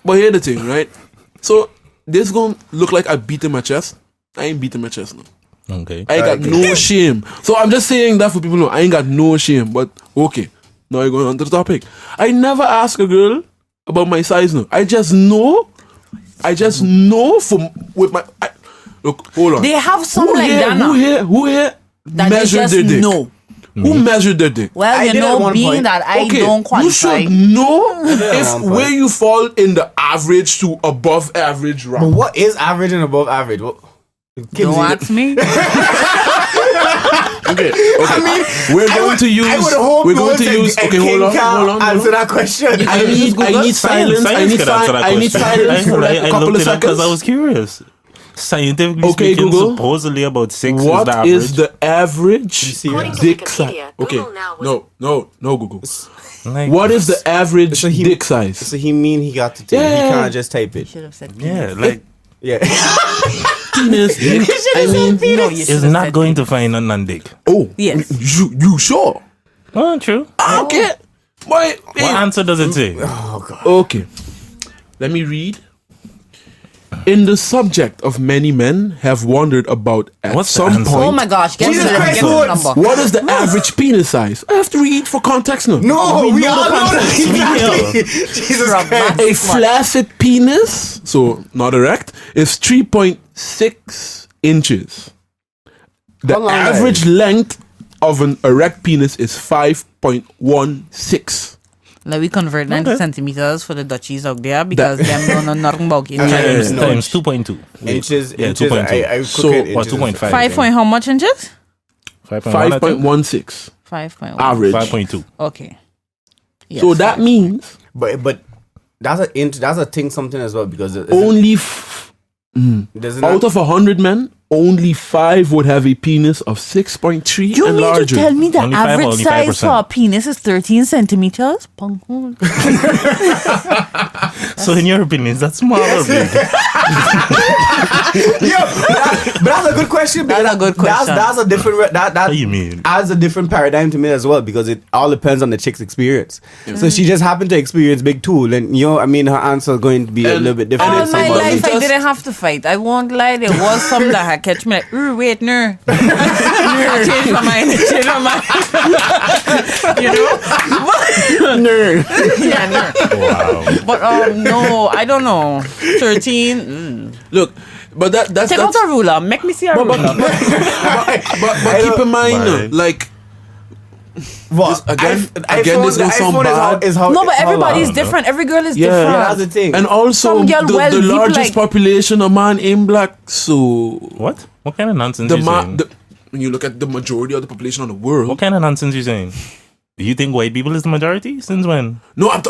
[SPEAKER 3] But here's the thing, right? So this gonna look like I beating my chest. I ain't beating my chest no.
[SPEAKER 5] Okay.
[SPEAKER 3] I ain't got no shame. So I'm just saying that for people who know. I ain't got no shame. But okay, now you're going on to the topic. I never ask a girl about my size no. I just know from with my look, hold on.
[SPEAKER 4] they have some
[SPEAKER 3] Who
[SPEAKER 4] like
[SPEAKER 3] here,
[SPEAKER 4] that now.
[SPEAKER 3] who here
[SPEAKER 4] That they
[SPEAKER 3] measured
[SPEAKER 4] just
[SPEAKER 3] their dick?
[SPEAKER 4] know.
[SPEAKER 3] Who measured their dick?
[SPEAKER 4] Well,
[SPEAKER 2] I
[SPEAKER 4] you
[SPEAKER 2] did at
[SPEAKER 4] know,
[SPEAKER 2] one
[SPEAKER 4] being
[SPEAKER 2] point.
[SPEAKER 4] that I
[SPEAKER 3] Okay,
[SPEAKER 4] don't
[SPEAKER 3] you
[SPEAKER 4] qualify.
[SPEAKER 3] should know if
[SPEAKER 2] one point.
[SPEAKER 3] where you fall in the average to above average
[SPEAKER 2] But
[SPEAKER 3] round.
[SPEAKER 2] what is average and above average? What?
[SPEAKER 4] Don't ask me.
[SPEAKER 3] Okay. We're going to use.
[SPEAKER 2] I would hope
[SPEAKER 3] We're
[SPEAKER 2] no
[SPEAKER 3] going
[SPEAKER 2] one
[SPEAKER 3] to
[SPEAKER 2] said-
[SPEAKER 3] use.
[SPEAKER 2] and
[SPEAKER 3] Okay,
[SPEAKER 2] King
[SPEAKER 3] hold
[SPEAKER 2] Cal
[SPEAKER 3] on.
[SPEAKER 2] answer that question.
[SPEAKER 3] I need silence. I need silence for like a couple of seconds.
[SPEAKER 5] Because I was curious. Scientifically
[SPEAKER 3] Okay,
[SPEAKER 5] speaking,
[SPEAKER 3] Google.
[SPEAKER 5] supposedly about 6 is the
[SPEAKER 3] What
[SPEAKER 5] average.
[SPEAKER 3] is the average
[SPEAKER 6] According to
[SPEAKER 3] dick size?
[SPEAKER 6] Wikipedia,
[SPEAKER 3] Okay,
[SPEAKER 6] Google now was
[SPEAKER 3] no, Google.
[SPEAKER 5] Like,
[SPEAKER 3] What is the average
[SPEAKER 2] So he-
[SPEAKER 3] dick size?
[SPEAKER 2] So he mean he got to take.
[SPEAKER 3] Yeah.
[SPEAKER 2] He can't just type it.
[SPEAKER 4] Should have said
[SPEAKER 5] Yeah, like
[SPEAKER 2] Yeah.
[SPEAKER 3] Penis. I mean,
[SPEAKER 4] no. You
[SPEAKER 5] it's
[SPEAKER 4] should have
[SPEAKER 5] not
[SPEAKER 4] said
[SPEAKER 5] going to find a non-dick.
[SPEAKER 3] oh,
[SPEAKER 4] Yes.
[SPEAKER 3] you sure?
[SPEAKER 5] Oh, true.
[SPEAKER 3] Okay, boy.
[SPEAKER 5] What answer does it say?
[SPEAKER 3] Okay, let me read. In the subject of many men have wondered about at
[SPEAKER 5] What's the
[SPEAKER 3] some
[SPEAKER 5] answer?
[SPEAKER 3] point.
[SPEAKER 4] Oh my gosh, get
[SPEAKER 2] Jesus
[SPEAKER 4] to
[SPEAKER 2] Christ,
[SPEAKER 4] the
[SPEAKER 2] Woods.
[SPEAKER 4] number.
[SPEAKER 3] What is the average penis size? I have to read for context now.
[SPEAKER 2] No, we all
[SPEAKER 5] the
[SPEAKER 2] know that.
[SPEAKER 5] context. We
[SPEAKER 2] Exactly. Jesus Christ.
[SPEAKER 3] A flaccid penis, so not erect, is 3.6 inches. The
[SPEAKER 2] How long
[SPEAKER 3] average length of an erect penis is 5.16.
[SPEAKER 4] Let me convert 90 centimeters for the Dutchies out there because them don't know nothing about it.
[SPEAKER 5] Times
[SPEAKER 2] No.
[SPEAKER 5] 2.2.
[SPEAKER 2] Inches.
[SPEAKER 5] Yeah,
[SPEAKER 2] Inches.
[SPEAKER 5] 2.2.
[SPEAKER 2] I
[SPEAKER 3] So,
[SPEAKER 2] cook it
[SPEAKER 5] Or
[SPEAKER 2] inches.
[SPEAKER 5] 2.5.
[SPEAKER 4] 5 point how much inches?
[SPEAKER 3] 5.16
[SPEAKER 4] 5.1.
[SPEAKER 3] average.
[SPEAKER 5] 5.2.
[SPEAKER 4] Okay. Yes,
[SPEAKER 3] So that means
[SPEAKER 2] But that's a thing something as well because
[SPEAKER 3] only
[SPEAKER 2] out
[SPEAKER 3] out of 100 men, only 5 would have a penis of 6.3
[SPEAKER 4] you
[SPEAKER 3] and
[SPEAKER 4] mean
[SPEAKER 3] larger.
[SPEAKER 4] to tell me the
[SPEAKER 5] Only 5 or
[SPEAKER 4] average
[SPEAKER 5] only
[SPEAKER 4] size
[SPEAKER 5] 5%?
[SPEAKER 4] for a penis is 13 centimeters? Punk.
[SPEAKER 5] So in your opinion, is that small or big?
[SPEAKER 2] but that's a good question. because
[SPEAKER 4] That's a good question.
[SPEAKER 2] That's a different that
[SPEAKER 5] What do you mean?
[SPEAKER 2] adds a different paradigm to me as well because it all depends on the chick's experience. So she just happened to experience big tool, and I mean, her answer is going to be a
[SPEAKER 3] And-
[SPEAKER 2] little bit different.
[SPEAKER 4] All
[SPEAKER 2] than
[SPEAKER 4] my
[SPEAKER 2] somebody.
[SPEAKER 4] life I
[SPEAKER 3] Just-
[SPEAKER 4] didn't have to fight. I won't lie. There was some that had catch me like, wait, no. I changed my mind. You know?
[SPEAKER 2] Nerd.
[SPEAKER 4] Yeah, no.
[SPEAKER 5] Wow.
[SPEAKER 4] But no, I don't know. 13.
[SPEAKER 3] Look, but that's
[SPEAKER 4] Take out a ruler. Make me see a ruler.
[SPEAKER 3] but keep in mind,
[SPEAKER 5] Bye.
[SPEAKER 3] like
[SPEAKER 2] What?
[SPEAKER 3] Again,
[SPEAKER 2] the
[SPEAKER 3] this gonna sound
[SPEAKER 2] iPhone
[SPEAKER 3] bad.
[SPEAKER 2] is how.
[SPEAKER 4] No, but
[SPEAKER 2] how
[SPEAKER 4] everybody is
[SPEAKER 2] long?
[SPEAKER 4] different. Every girl is
[SPEAKER 3] Yeah.
[SPEAKER 2] Yeah,
[SPEAKER 4] different.
[SPEAKER 2] that's the thing.
[SPEAKER 3] and also
[SPEAKER 4] Some girl
[SPEAKER 3] the,
[SPEAKER 4] well
[SPEAKER 3] the
[SPEAKER 4] deep,
[SPEAKER 3] largest
[SPEAKER 4] like-
[SPEAKER 3] population of man in black. So
[SPEAKER 5] What? What kind of nonsense
[SPEAKER 3] the
[SPEAKER 5] you saying?
[SPEAKER 3] when you look at the majority of the population of the world,
[SPEAKER 5] What kind of nonsense you saying? You think white people is the majority? Since when?
[SPEAKER 3] No, I'm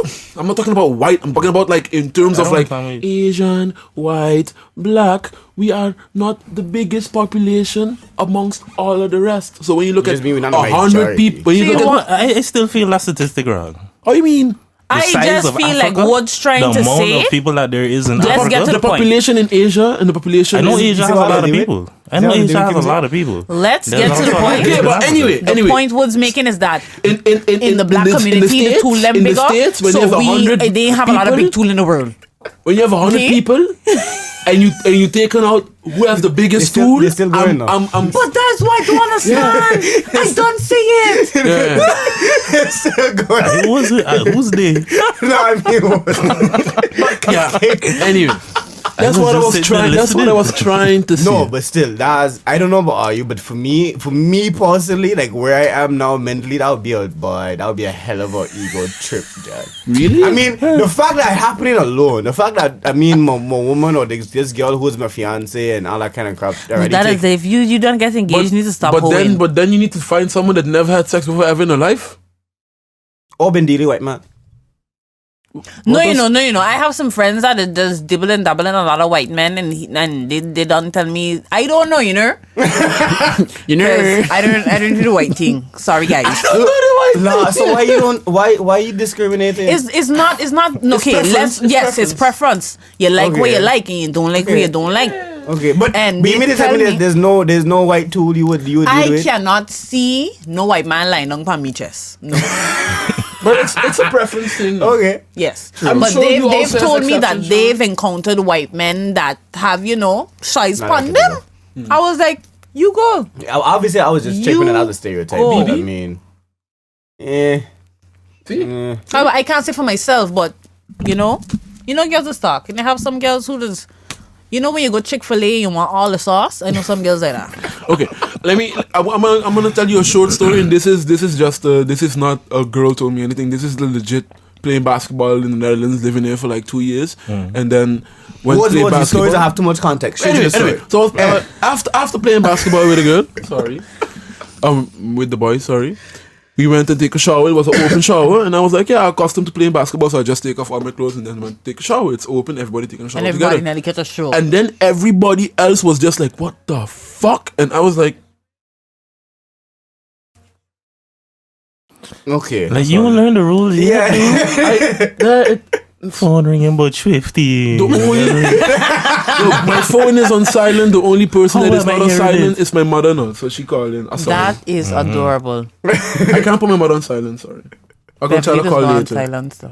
[SPEAKER 3] not talking about white. I'm talking about like in terms of like Asian, white, black. We are not the biggest population amongst all of the rest. So when you look at 100 people,
[SPEAKER 5] I still feel that statistic wrong.
[SPEAKER 3] What do you mean?
[SPEAKER 4] I just feel like Woods trying to say
[SPEAKER 5] the amount of people that there is in
[SPEAKER 4] Let's
[SPEAKER 5] Africa.
[SPEAKER 4] get to
[SPEAKER 3] The population in Asia and the population.
[SPEAKER 5] I know Asia has a lot of people. I know Asia has a lot of people.
[SPEAKER 4] Let's get to the point.
[SPEAKER 3] Okay, but anyway,
[SPEAKER 4] the point Woods making is that
[SPEAKER 3] in
[SPEAKER 4] the black community, the tool them bigger.
[SPEAKER 3] When you have 100
[SPEAKER 4] they have a lot of big tool in the world.
[SPEAKER 3] When you have 100 people and you taken out who has the biggest tool,
[SPEAKER 2] they're still going now.
[SPEAKER 4] But that's why I don't understand. I don't see it.
[SPEAKER 2] It's still going.
[SPEAKER 5] Who was it? Who's they?
[SPEAKER 2] No, I mean,
[SPEAKER 3] yeah. Anyway, that's what I was trying. That's what I was trying to say.
[SPEAKER 2] no, but still, I don't know about you, but for me personally, like where I am now mentally, that would be a hell of an ego trip, Dad.
[SPEAKER 3] Really?
[SPEAKER 2] I mean, the fact that it's happening alone, the fact that my woman or this girl who's my fiance and all that kind of crap.
[SPEAKER 4] That is, if you don't get engaged, you need to stop.
[SPEAKER 3] But then you need to find someone that never had sex before ever in her life.
[SPEAKER 2] Or been dealing white man.
[SPEAKER 4] No, you know. I have some friends that just dibble and dabble in a lot of white men, and they don't tell me. I don't know, you know. I don't do the white thing. Sorry, guys.
[SPEAKER 2] Nah, so why you discriminating?
[SPEAKER 4] It's not okay. It's preference. You like what you like, and you don't like what you don't like.
[SPEAKER 2] Okay, but you mean to tell me that there's no white tool you would do
[SPEAKER 4] I
[SPEAKER 2] it?
[SPEAKER 4] cannot see no white man lying on my chest. No.
[SPEAKER 3] But it's a preference thing.
[SPEAKER 2] Okay.
[SPEAKER 4] Yes.
[SPEAKER 3] I'm
[SPEAKER 4] but
[SPEAKER 3] sure
[SPEAKER 4] they've told me that
[SPEAKER 3] exceptions,
[SPEAKER 4] they've encountered white men that have, shies upon them. I was like, you go.
[SPEAKER 2] Obviously, I was just checking it out the stereotype.
[SPEAKER 4] Go.
[SPEAKER 2] I mean,
[SPEAKER 4] I can't say for myself, but, girls just talk. And they have some girls who just... when you go Chick-fil-A, you want all the sauce. I know some girls like that.
[SPEAKER 3] Okay, I'm gonna tell you a short story, and this is not a girl told me anything. This is the legit playing basketball in the Netherlands, living there for like 2 years, and then when playing basketball.
[SPEAKER 2] Stories that have too much context.
[SPEAKER 3] Anyway, so after playing basketball with a girl, with the boys, we went and take a shower. It was an open shower, and I was like, I'm accustomed to playing basketball, so I just take off all my clothes and then went to take a shower. It's open, everybody taking a shower
[SPEAKER 4] and everybody
[SPEAKER 3] together.
[SPEAKER 4] nearly catch a show.
[SPEAKER 3] And then everybody else was just like, what the fuck? And I was like,
[SPEAKER 2] okay.
[SPEAKER 5] Like, you don't learn the rules yet, phone ringing about 50.
[SPEAKER 3] My phone is on silent. The only person that is not on silent is my mother now. So she called in.
[SPEAKER 4] That is adorable.
[SPEAKER 3] I can't put my mother on silent, sorry. I'm going to try to call later.
[SPEAKER 4] Silent, so.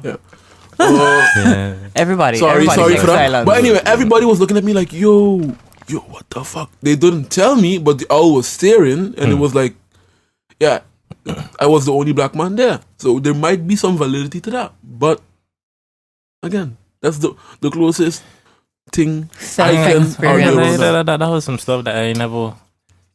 [SPEAKER 3] Yeah.
[SPEAKER 4] Everybody
[SPEAKER 3] sorry for that.
[SPEAKER 4] silent.
[SPEAKER 3] But anyway, everybody was looking at me like, yo, what the fuck? They didn't tell me, but the owl was staring, and it was like, I was the only black man there. So there might be some validity to that. But again, that's the closest thing I can argue about.
[SPEAKER 5] That was some stuff that I never...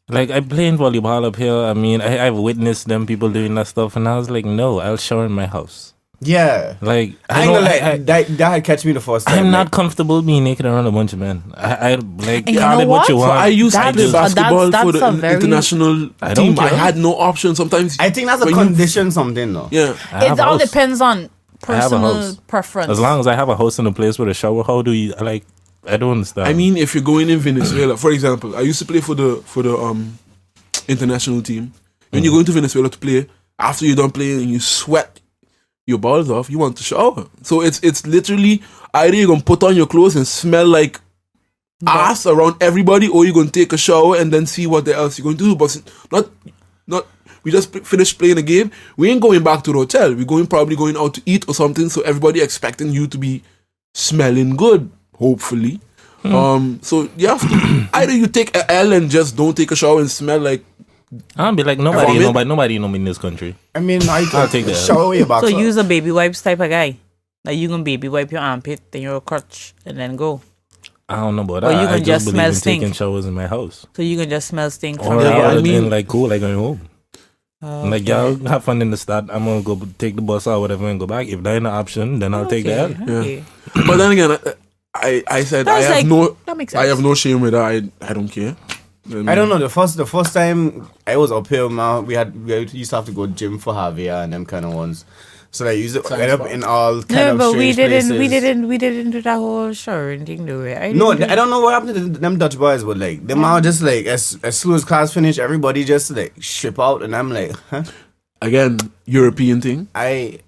[SPEAKER 5] Like, I playing volleyball up here. I mean, I've witnessed them people doing that stuff, and I was like, no, I'll shower in my house.
[SPEAKER 2] Yeah.
[SPEAKER 5] Like,
[SPEAKER 2] I ain't gonna lie, that had catch me the first time.
[SPEAKER 5] I'm not comfortable being naked around a bunch of men. I like,
[SPEAKER 4] you know
[SPEAKER 5] what you want.
[SPEAKER 3] So I used to play basketball for the international team. I had no option. Sometimes
[SPEAKER 2] I think that's a condition something though.
[SPEAKER 3] Yeah.
[SPEAKER 4] It all depends on personal preference.
[SPEAKER 5] As long as I have a house in a place with a shower, how do you I don't understand.
[SPEAKER 3] I mean, if you're going in Venezuela, for example, I used to play for the international team. When you go into Venezuela to play, after you're done playing and you sweat your balls off, you want to shower. So it's literally either you're gonna put on your clothes and smell like ass around everybody, or you're gonna take a shower and then see what else you're gonna do. But not we just finished playing a game. We ain't going back to the hotel. We're probably going out to eat or something. So everybody expecting you to be smelling good, hopefully. So you have to either you take a L and just don't take a shower and smell like.
[SPEAKER 5] I'll be like nobody know me in this country.
[SPEAKER 2] I mean,
[SPEAKER 5] I'll take that.
[SPEAKER 2] Shower your back.
[SPEAKER 4] So use a baby wipes type of guy. Like you can baby wipe your armpit, then your crotch, and then go.
[SPEAKER 5] I don't know about
[SPEAKER 4] or
[SPEAKER 5] that.
[SPEAKER 4] You can
[SPEAKER 5] I
[SPEAKER 4] just
[SPEAKER 5] believe
[SPEAKER 4] smell
[SPEAKER 5] in
[SPEAKER 4] stink.
[SPEAKER 5] taking showers in my house.
[SPEAKER 4] So you can just smell stink
[SPEAKER 5] or
[SPEAKER 4] from the
[SPEAKER 5] I
[SPEAKER 4] house.
[SPEAKER 5] mean, like cool, like going home. Like y'all have fun in the start. I'm gonna go take the bus or whatever and go back. If that's an option, then I'll take that.
[SPEAKER 4] Okay.
[SPEAKER 3] Yeah. But then again, I said
[SPEAKER 4] I have no
[SPEAKER 3] shame with that. I don't care.
[SPEAKER 2] I don't know. The first time I was up here, man, we used to have to go gym for Javier and them kind of ones. So I used to end up in all kind of strange places.
[SPEAKER 4] we didn't do that whole showering thing, do we? I
[SPEAKER 2] don't know what happened to them Dutch boys, but like them all just like as soon as class finished, everybody just like strip out, and I'm like, huh?
[SPEAKER 3] Again, European thing.
[SPEAKER 2] I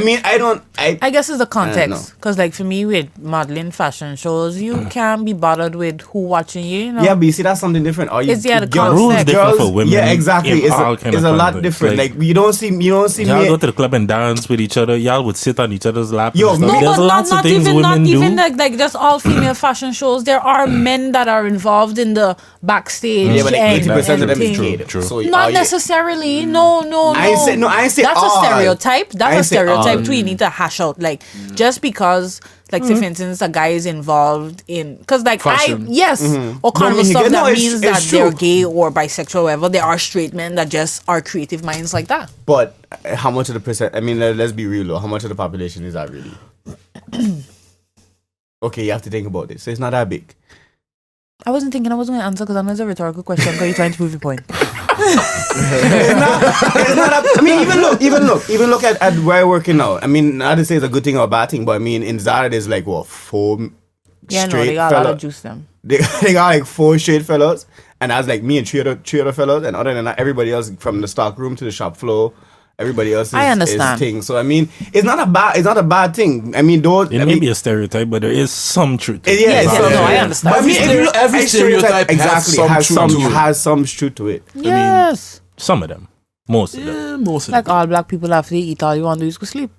[SPEAKER 2] mean, I
[SPEAKER 4] guess it's the context, because like for me with modeling fashion shows, you can't be bothered with who watching you, you know?
[SPEAKER 2] Yeah, but you see, that's something different. Or
[SPEAKER 4] it's the
[SPEAKER 5] context. Rules different for women.
[SPEAKER 2] Yeah, exactly. It's a lot different. Like you don't see
[SPEAKER 5] y'all
[SPEAKER 2] me.
[SPEAKER 5] go to the club and dance with each other. Y'all would sit on each other's lap.
[SPEAKER 2] Yo,
[SPEAKER 4] no,
[SPEAKER 5] there's
[SPEAKER 4] but
[SPEAKER 5] lots of things women
[SPEAKER 4] not
[SPEAKER 5] do.
[SPEAKER 4] even like just all female fashion shows. There are men that are involved in the backstage.
[SPEAKER 2] Yeah, but like 80% of them is
[SPEAKER 4] everything.
[SPEAKER 2] true. So
[SPEAKER 4] not necessarily. No.
[SPEAKER 2] I ain't say
[SPEAKER 4] that's
[SPEAKER 2] all.
[SPEAKER 4] a stereotype. That's a stereotype too. You need to hash out. Like just because, like say for instance, a guy is involved in, because like
[SPEAKER 3] fashion.
[SPEAKER 4] or carnival stuff that means that
[SPEAKER 2] true.
[SPEAKER 4] they're gay or bisexual or whatever. There are straight men that just are creative minds like that.
[SPEAKER 2] But how much of the percent? I mean, let's be real though. How much of the population is that really? Okay, you have to think about this. So it's not that big.
[SPEAKER 4] I wasn't thinking I was going to answer because I know it's a rhetorical question because you're trying to prove your point.
[SPEAKER 2] It's not I mean, even look at where I'm working now. I mean, not to say it's a good thing or a bad thing, but I mean, in Zara, there's like, what, 4 straight
[SPEAKER 4] they got
[SPEAKER 2] fellas.
[SPEAKER 4] a lot of juice them.
[SPEAKER 2] They got like 4 straight fellas, and that's like me and three other fellas, and other than that, everybody else from the stock room to the shop floor, everybody else is thing. So I mean, it's not a bad thing. I mean, though
[SPEAKER 5] it may be a stereotype, but there is some truth.
[SPEAKER 4] I understand.
[SPEAKER 2] But I mean,
[SPEAKER 3] every stereotype
[SPEAKER 2] has some truth to it.
[SPEAKER 4] Yes.
[SPEAKER 5] I mean, some of them, most of them.
[SPEAKER 3] Yeah, most of
[SPEAKER 4] Like
[SPEAKER 3] them.
[SPEAKER 4] all black people after they eat, all you want to do is go sleep.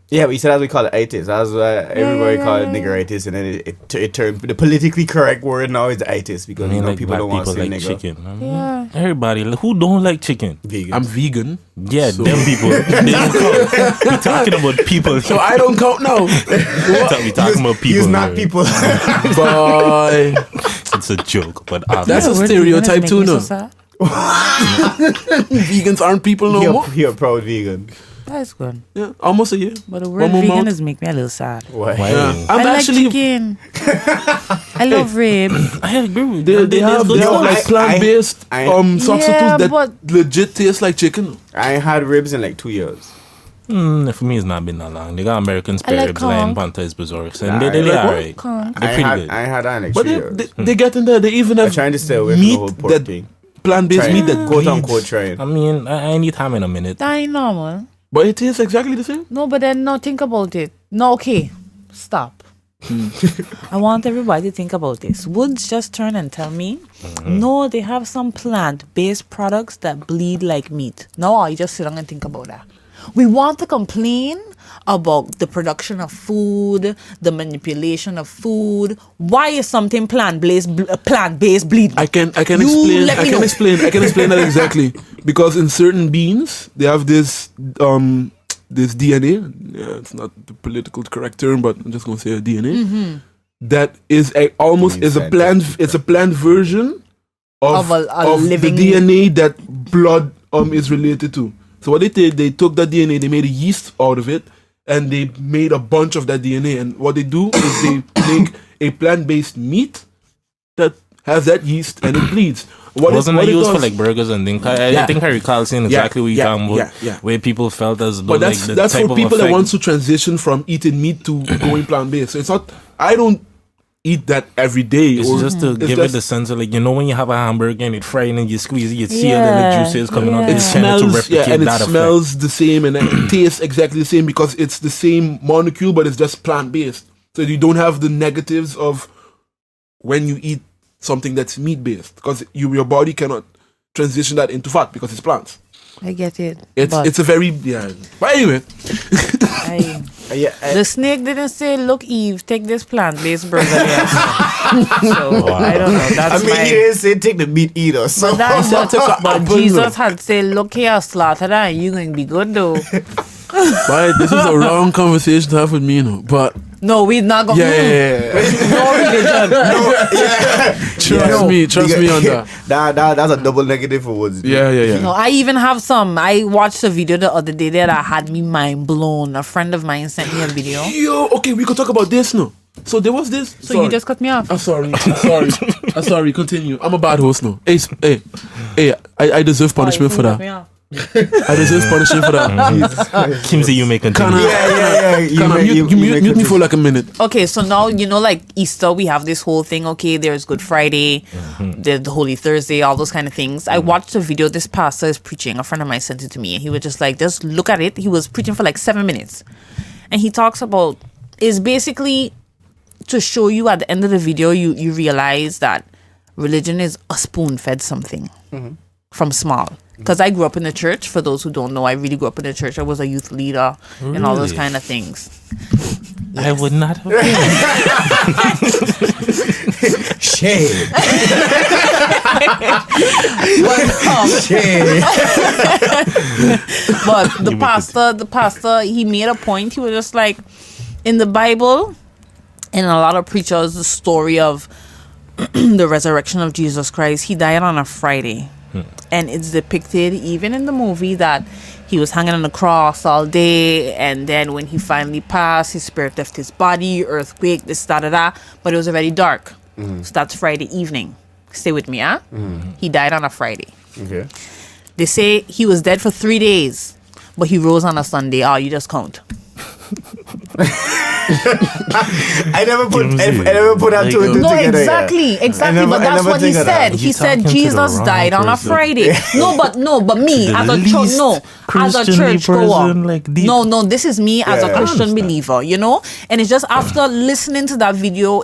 [SPEAKER 2] Yeah, but you said as we call it itis. That's why everybody call it niggeritis, and then it turned the politically correct word now is itis because
[SPEAKER 5] I mean, like
[SPEAKER 2] people don't want to say
[SPEAKER 5] like
[SPEAKER 2] nigger.
[SPEAKER 5] chicken. I mean,
[SPEAKER 4] Yeah.
[SPEAKER 5] everybody who don't like chicken.
[SPEAKER 2] Vegan.
[SPEAKER 3] I'm vegan.
[SPEAKER 5] Yeah,
[SPEAKER 3] So-
[SPEAKER 5] them people. They don't count. We're talking about people.
[SPEAKER 3] So I don't count now.
[SPEAKER 5] We're talking about people.
[SPEAKER 2] Use not
[SPEAKER 5] here.
[SPEAKER 2] people.
[SPEAKER 3] Boy.
[SPEAKER 5] It's a joke, but
[SPEAKER 3] That's a stereotype too, no? Vegans aren't people no more.
[SPEAKER 2] You're a proud vegan.
[SPEAKER 4] That's good.
[SPEAKER 3] Yeah, almost a year.
[SPEAKER 4] But the word
[SPEAKER 3] One more
[SPEAKER 4] vegan
[SPEAKER 3] month.
[SPEAKER 4] is make me a little sad.
[SPEAKER 2] Why?
[SPEAKER 3] Yeah.
[SPEAKER 4] I
[SPEAKER 3] I'm
[SPEAKER 4] like
[SPEAKER 3] actually.
[SPEAKER 4] chicken. I love ribs.
[SPEAKER 5] I agree with
[SPEAKER 3] They have like plant-based substitutes
[SPEAKER 4] Yeah,
[SPEAKER 3] that
[SPEAKER 4] but-
[SPEAKER 3] legit taste like chicken.
[SPEAKER 2] I ain't had ribs in like 2 years.
[SPEAKER 5] For me, it's not been that long. They got American spare
[SPEAKER 4] like
[SPEAKER 5] ribs, Lion
[SPEAKER 4] conch.
[SPEAKER 5] Panthers, Berserks,
[SPEAKER 2] Nah,
[SPEAKER 5] and they
[SPEAKER 2] I like
[SPEAKER 5] alright.
[SPEAKER 4] Conch.
[SPEAKER 5] They're pretty good.
[SPEAKER 2] I had that in like
[SPEAKER 3] But
[SPEAKER 2] 3 years.
[SPEAKER 3] they get in there. They even
[SPEAKER 2] I'm
[SPEAKER 3] have
[SPEAKER 2] trying to stay away from the
[SPEAKER 3] meat
[SPEAKER 2] whole pork
[SPEAKER 3] that
[SPEAKER 2] thing.
[SPEAKER 3] plant-based meat that
[SPEAKER 2] Quote
[SPEAKER 3] bleeds.
[SPEAKER 2] unquote trying.
[SPEAKER 5] I mean, I need time in a minute.
[SPEAKER 4] That ain't normal.
[SPEAKER 3] But it tastes exactly the same.
[SPEAKER 4] No, but then no, think about it. No, okay. Stop. I want everybody to think about this. Woods just turn and tell me, no, they have some plant-based products that bleed like meat. No, I just sit down and think about that. We want to complain about the production of food, the manipulation of food. Why is something plant-based bleeding?
[SPEAKER 3] I can
[SPEAKER 4] You let me know.
[SPEAKER 3] explain that exactly. Because in certain beans they have this DNA. Yeah, it's not the political correct term, but I'm just gonna say DNA. That is a plant version of
[SPEAKER 4] a living
[SPEAKER 3] the DNA that blood is related to. So what they did, they took that DNA, they made a yeast out of it, and they made a bunch of that DNA. And what they do is they make a plant-based meat that has that yeast and it bleeds.
[SPEAKER 5] Wasn't it used for like burgers and things? I think I recall seeing exactly what you're talking about.
[SPEAKER 3] Yeah.
[SPEAKER 5] Where people felt as though
[SPEAKER 3] But that's
[SPEAKER 5] like the type
[SPEAKER 3] for
[SPEAKER 5] of
[SPEAKER 3] people that
[SPEAKER 5] effect-
[SPEAKER 3] want to transition from eating meat to going plant-based. So it's not, I don't eat that every day.
[SPEAKER 5] It's just to give it the sense of like, you know, when you have a hamburger and it fried and you squeeze it, you see all the juices coming out.
[SPEAKER 4] Yeah.
[SPEAKER 5] It's
[SPEAKER 3] it
[SPEAKER 5] kind of to
[SPEAKER 3] smells,
[SPEAKER 5] replicate
[SPEAKER 3] and it
[SPEAKER 5] that
[SPEAKER 3] smells the same and it tastes exactly the same because it's the same molecule, but it's just plant-based. So you don't have the negatives of when you eat something that's meat-based because your body cannot transition that into fat because it's plants.
[SPEAKER 4] I get it.
[SPEAKER 3] It's a very But anyway,
[SPEAKER 4] The snake didn't say, "Look, Eve, take this plant-based burger." Here. So I don't know. That's
[SPEAKER 2] I mean, he didn't say take the meat either. So
[SPEAKER 4] But Jesus had said, "Look here, slaughter that, and you going to be good though."
[SPEAKER 3] but this is a wrong conversation to have with me, you know. But
[SPEAKER 4] No, we're not going.
[SPEAKER 3] yeah.
[SPEAKER 4] No religion.
[SPEAKER 3] Trust me on that.
[SPEAKER 2] That's a double negative for Woods.
[SPEAKER 3] Yeah.
[SPEAKER 4] No, I even have some. I watched a video the other day that had me mind blown. A friend of mine sent me a video.
[SPEAKER 3] Yo, okay, we could talk about this now. So there was this.
[SPEAKER 4] So you just cut me off.
[SPEAKER 3] I'm sorry. I'm sorry. Continue. I'm a bad host now. Hey, I deserve punishment for that. I deserve punishment for that.
[SPEAKER 5] Kimzy, you may continue.
[SPEAKER 3] Mute me for like a minute.
[SPEAKER 4] Okay, so now, like Easter, we have this whole thing. Okay, there's Good Friday, there's the Holy Thursday, all those kind of things. I watched a video, this pastor is preaching. A friend of mine sent it to me. And he was just like, just look at it. He was preaching for like 7 minutes. And he talks about, is basically to show you at the end of the video, you realize that religion is a spoon-fed something from small. Because I grew up in the church. For those who don't know, I really grew up in the church. I was a youth leader and all those kind of things.
[SPEAKER 5] Yes. I would not have been.
[SPEAKER 2] Shade.
[SPEAKER 4] Shade. But the pastor, he made a point. He was just like, in the Bible, and a lot of preachers, the story of the resurrection of Jesus Christ, he died on a Friday. And it's depicted even in the movie that he was hanging on the cross all day, and then when he finally passed, his spirit left his body, earthquake, this, da. But it was already dark. So that's Friday evening. Stay with me, huh? He died on a Friday.
[SPEAKER 2] Okay.
[SPEAKER 4] They say he was dead for 3 days, but he rose on a Sunday. Oh, you just count.
[SPEAKER 2] I never put that two and two
[SPEAKER 4] no,
[SPEAKER 2] together.
[SPEAKER 4] Exactly. But that's what he said. He said Jesus died on a Friday. But me as a church, as a church goer. No, this is me as a Christian believer, And it's just after listening to that video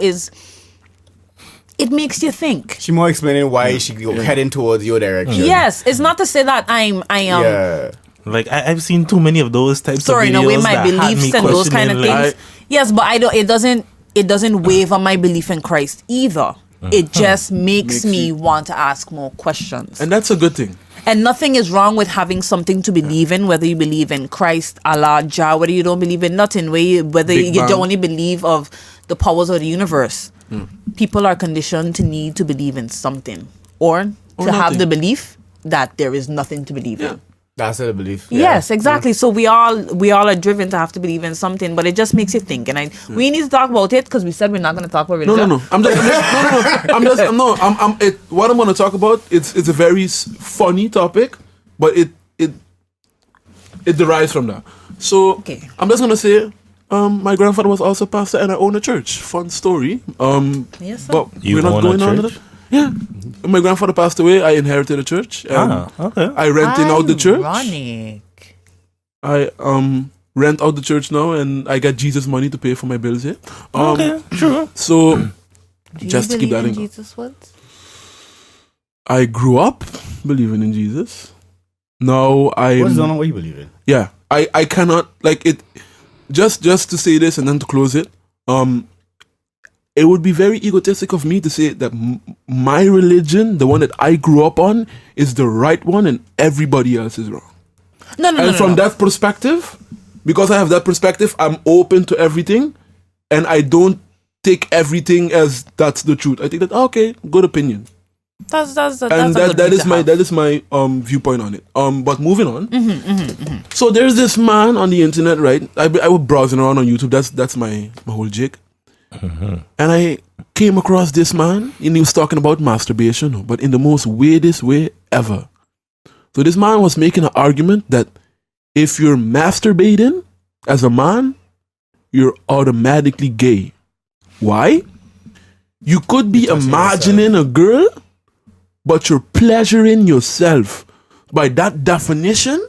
[SPEAKER 4] it makes you think.
[SPEAKER 2] She more explaining why she heading towards your direction.
[SPEAKER 4] Yes, it's not to say that I am.
[SPEAKER 2] Yeah.
[SPEAKER 5] Like I've seen too many of those types of videos.
[SPEAKER 4] In a way, my beliefs and those kind of things. Yes, but it doesn't waver my belief in Christ either. It just makes me want to ask more questions.
[SPEAKER 3] And that's a good thing.
[SPEAKER 4] And nothing is wrong with having something to believe in, whether you believe in Christ, Allah, Jah, whether you don't believe in nothing, whether you don't only believe of the powers of the universe. People are conditioned to need to believe in something or to have the belief that there is nothing to believe in.
[SPEAKER 2] That's a belief.
[SPEAKER 4] Yeah. Yes, exactly. So we all are driven to have to believe in something, but it just makes you think. And we need to talk about it because we said we're not going to talk about religion.
[SPEAKER 3] No. What I'm going to talk about, it's a very funny topic, but it derives from that. So I'm just going to say, my grandfather was also pastor and I own a church. Fun story.
[SPEAKER 4] Yes, sir.
[SPEAKER 3] But we're not going on to that. Yeah. My grandfather passed away. I inherited a church.
[SPEAKER 5] Okay.
[SPEAKER 3] I renting out the church.
[SPEAKER 4] Ironic.
[SPEAKER 3] I rent out the church now, and I get Jesus money to pay for my bills here.
[SPEAKER 5] Okay, sure.
[SPEAKER 3] So, just to keep that in
[SPEAKER 4] Jesus Woods?
[SPEAKER 3] I grew up believing in Jesus. Now I.
[SPEAKER 2] What is on what you believe in?
[SPEAKER 3] Yeah, I cannot like it. Just to say this and then to close it. It would be very egotistic of me to say that my religion, the one that I grew up on, is the right one and everybody else is wrong.
[SPEAKER 4] No.
[SPEAKER 3] From that perspective, because I have that perspective, I'm open to everything and I don't take everything as that's the truth. I think that, okay, good opinion. That is my viewpoint on it. But moving on. So there's this man on the internet, right? I was browsing around on YouTube. That's my whole jig. And I came across this man and he was talking about masturbation, but in the most weirdest way ever. So this man was making an argument that if you're masturbating as a man, you're automatically gay. Why? You could be imagining a girl, but you're pleasuring yourself. By that definition,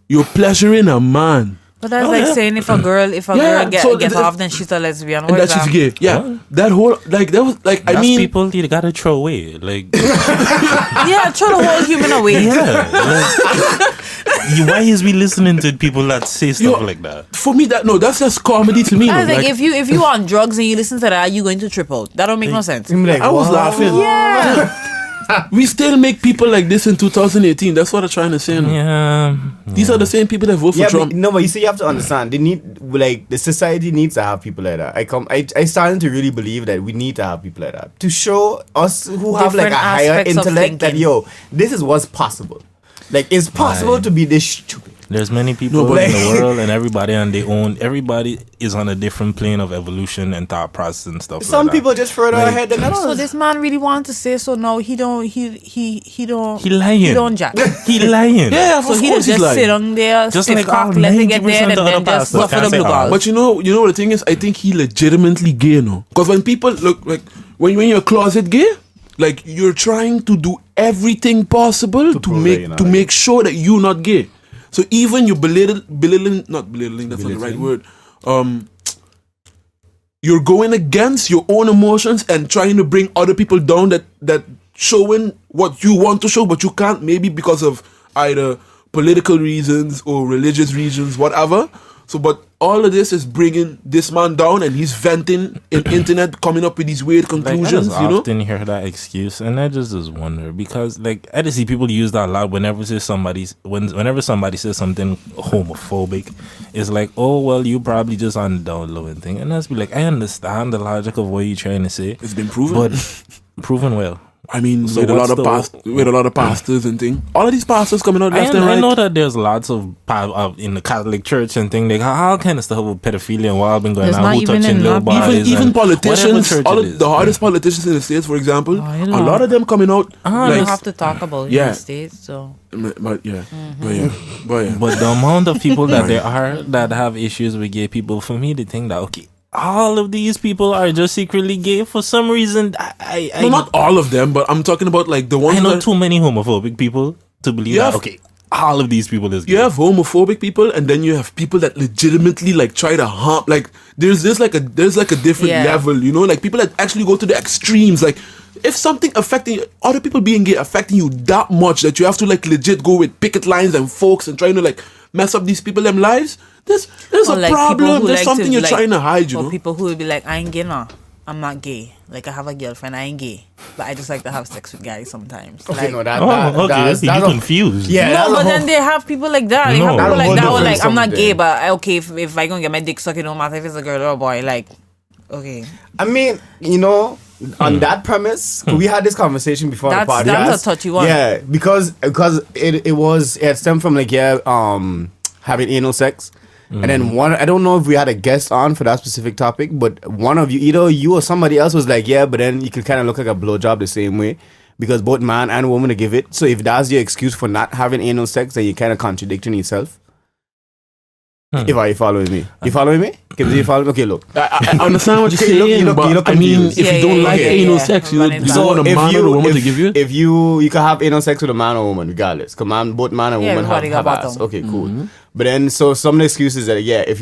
[SPEAKER 3] you're pleasuring a man.
[SPEAKER 4] But that's saying if a girl get off, then she's a lesbian.
[SPEAKER 3] And that she's gay. Yeah. What? That whole that was
[SPEAKER 5] that's people you gotta throw away.
[SPEAKER 4] Yeah, throw the whole human away.
[SPEAKER 5] Yeah. Why is we listening to people that say stuff like that?
[SPEAKER 3] For me, that's just comedy to me.
[SPEAKER 4] If you on drugs and you listen to that, you're going to trip out. That don't make no sense.
[SPEAKER 3] I was laughing.
[SPEAKER 4] Yeah.
[SPEAKER 3] We still make people like this in 2018. That's what I'm trying to say. These are the same people that vote for Trump.
[SPEAKER 2] But you see, you have to understand. They need, the society needs to have people like that. I started to really believe that we need to have people like that to show us who have a higher intellect that this is what's possible. It's possible to be this stupid.
[SPEAKER 5] There's many people in the world, and everybody is on a different plane of evolution and thought process and stuff.
[SPEAKER 2] Some people just further ahead than others.
[SPEAKER 4] So this man really wants to say so now he don't
[SPEAKER 5] lying.
[SPEAKER 4] He don't jack.
[SPEAKER 5] He lying.
[SPEAKER 3] Yeah,
[SPEAKER 4] So he just sit on there,
[SPEAKER 5] just
[SPEAKER 4] stiff
[SPEAKER 5] like
[SPEAKER 4] cock, let it get there, and then just go for the blue ball.
[SPEAKER 3] But you know what the thing is? I think he legitimately gay now. Because when people look like when you're closet gay, like you're trying to do everything possible to make sure that you're not gay. So even you belittling, not belittling, that's not the right word. You're going against your own emotions and trying to bring other people down that showing what you want to show, but you can't, maybe because of either political reasons or religious reasons, whatever. So, but all of this is bringing this man down, and he's venting in internet, coming up with these weird conclusions.
[SPEAKER 5] I often hear that excuse, and I just wonder, because like I just see people use that a lot whenever somebody says something homophobic. It's like, oh well, you probably just on the down low and thing, and that's be like, I understand the logic of what you're trying to say.
[SPEAKER 3] It's been proven,
[SPEAKER 5] but proven well.
[SPEAKER 3] I mean, so with a lot of pastors and things. All of these pastors coming out left and right.
[SPEAKER 5] I know that there's lots of in the Catholic Church and things like all kind of stuff with pedophilia and what been going on. Who touching little bodies?
[SPEAKER 3] Even politicians. All of the hardest politicians in the States, for example, a lot of them coming out.
[SPEAKER 4] You have to talk about in the States, so.
[SPEAKER 3] But the
[SPEAKER 5] amount of people that there are that have issues with gay people, for me to think that okay, all of these people are just secretly gay for some reason.
[SPEAKER 3] No, not all of them, but I'm talking about like the ones.
[SPEAKER 5] I know too many homophobic people to believe that. Okay, all of these people is gay.
[SPEAKER 3] You have homophobic people, and then you have people that legitimately like try to harm. Like there's like a different level, you know, like people that actually go to the extremes. Like if something affecting other people being gay affecting you that much that you have to like legit go with picket lines and folks and trying to like mess up these people them lives. There's a
[SPEAKER 4] like
[SPEAKER 3] problem. There's
[SPEAKER 4] like
[SPEAKER 3] something you're trying to hide, you know.
[SPEAKER 4] People who will be like, I ain't gay now. I'm not gay. Like I have a girlfriend, I ain't gay, but I just like to have sex with guys sometimes.
[SPEAKER 2] Okay,
[SPEAKER 4] like,
[SPEAKER 5] that's confused.
[SPEAKER 2] Yeah,
[SPEAKER 4] no, but then they have people like that. They have people like that who like, I'm not gay, but okay, if I gonna get my dick sucked, it don't matter if it's a girl or a boy. Like, okay.
[SPEAKER 2] I mean, you know, on that premise, we had this conversation before the podcast.
[SPEAKER 4] That's a touchy one.
[SPEAKER 2] Yeah, because it stemmed from like having anal sex. And then I don't know if we had a guest on for that specific topic, but one of you, either you or somebody else was like, yeah, but then you could kind of look like a blowjob the same way because both man and woman to give it. So if that's your excuse for not having anal sex, then you're kind of contradicting yourself. If you following me? You following me? Kimzy, you following me? Okay, look.
[SPEAKER 3] I understand what you're saying, but I mean, if you don't like anal sex, you don't want a man or a woman to give you it?
[SPEAKER 2] If you can have anal sex with a man or woman, regardless. Because both man and woman have ass. Okay, cool. But then, so some of the excuses that, if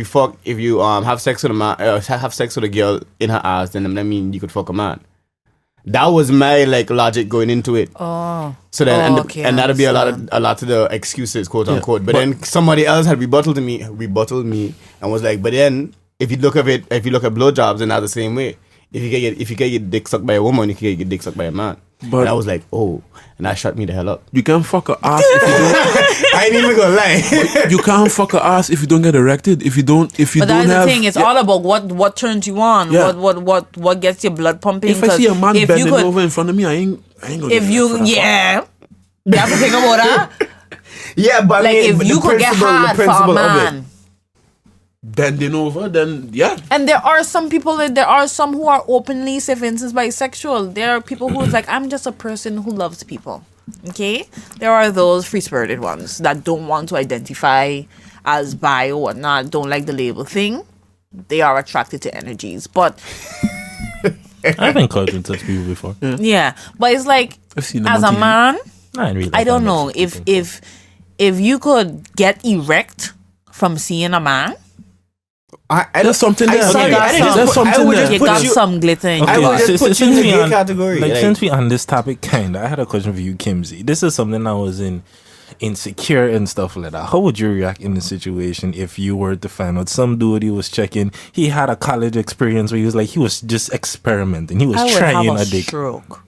[SPEAKER 2] you have sex with a man, have sex with a girl in her ass, then that means you could fuck a man. That was my like logic going into it. Oh. So then, and that'd be a lot of the excuses, quote unquote. But then somebody else had rebutted me, and was like, but then if you look at blowjobs, then that's the same way. If you get your dick sucked by a woman, you can get your dick sucked by a man. But and I was like, oh, and that shut me the hell up.
[SPEAKER 3] You can't fuck a ass if you don't.
[SPEAKER 2] I ain't even gonna lie.
[SPEAKER 3] You can't fuck a ass if you don't get erected. If you don't
[SPEAKER 4] that's the thing. It's all about what turns you on. Yeah. What gets your blood pumping.
[SPEAKER 3] If I see a man bending over in front of me, I ain't gonna.
[SPEAKER 4] If you you have to think about that.
[SPEAKER 2] Yeah, but
[SPEAKER 4] like if you could get hard for a man.
[SPEAKER 3] Bending over, then
[SPEAKER 4] and there are some who are openly, say for instance, bisexual. There are people who's like, I'm just a person who loves people. Okay, there are those free-spirited ones that don't want to identify as bi or whatnot, don't like the label thing. They are attracted to energies, but
[SPEAKER 5] I've encountered such people before.
[SPEAKER 4] Yeah, but it's like as a man, I don't know if you could get erect from seeing a man.
[SPEAKER 3] There's something there.
[SPEAKER 4] You got some glitter in
[SPEAKER 2] I would just put you in the gay category.
[SPEAKER 5] Like, since we on this topic, I had a question for you, Kimzy. This is something I was insecure and stuff like that. How would you react in the situation if you were to find out some dude he was checking, he had a college experience where he was just experimenting. He was trying a dick.
[SPEAKER 4] Stroke.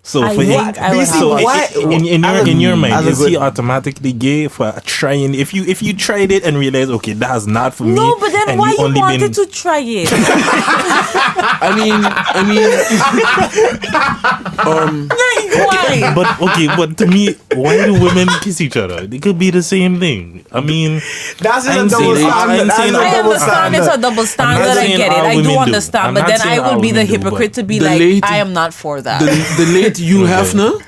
[SPEAKER 5] So for him, in your mind, is he automatically gay for trying? If you tried it and realized, okay, that's not for me.
[SPEAKER 4] No, but then why you wanted to try it?
[SPEAKER 5] Why? But to me, why do women kiss each other? It could be the same thing. I mean,
[SPEAKER 2] that's a double standard.
[SPEAKER 4] I understand it's a double standard. I get it. I do understand, but then I will be the hypocrite to be like, I am not for that.
[SPEAKER 3] The late Hugh Hefner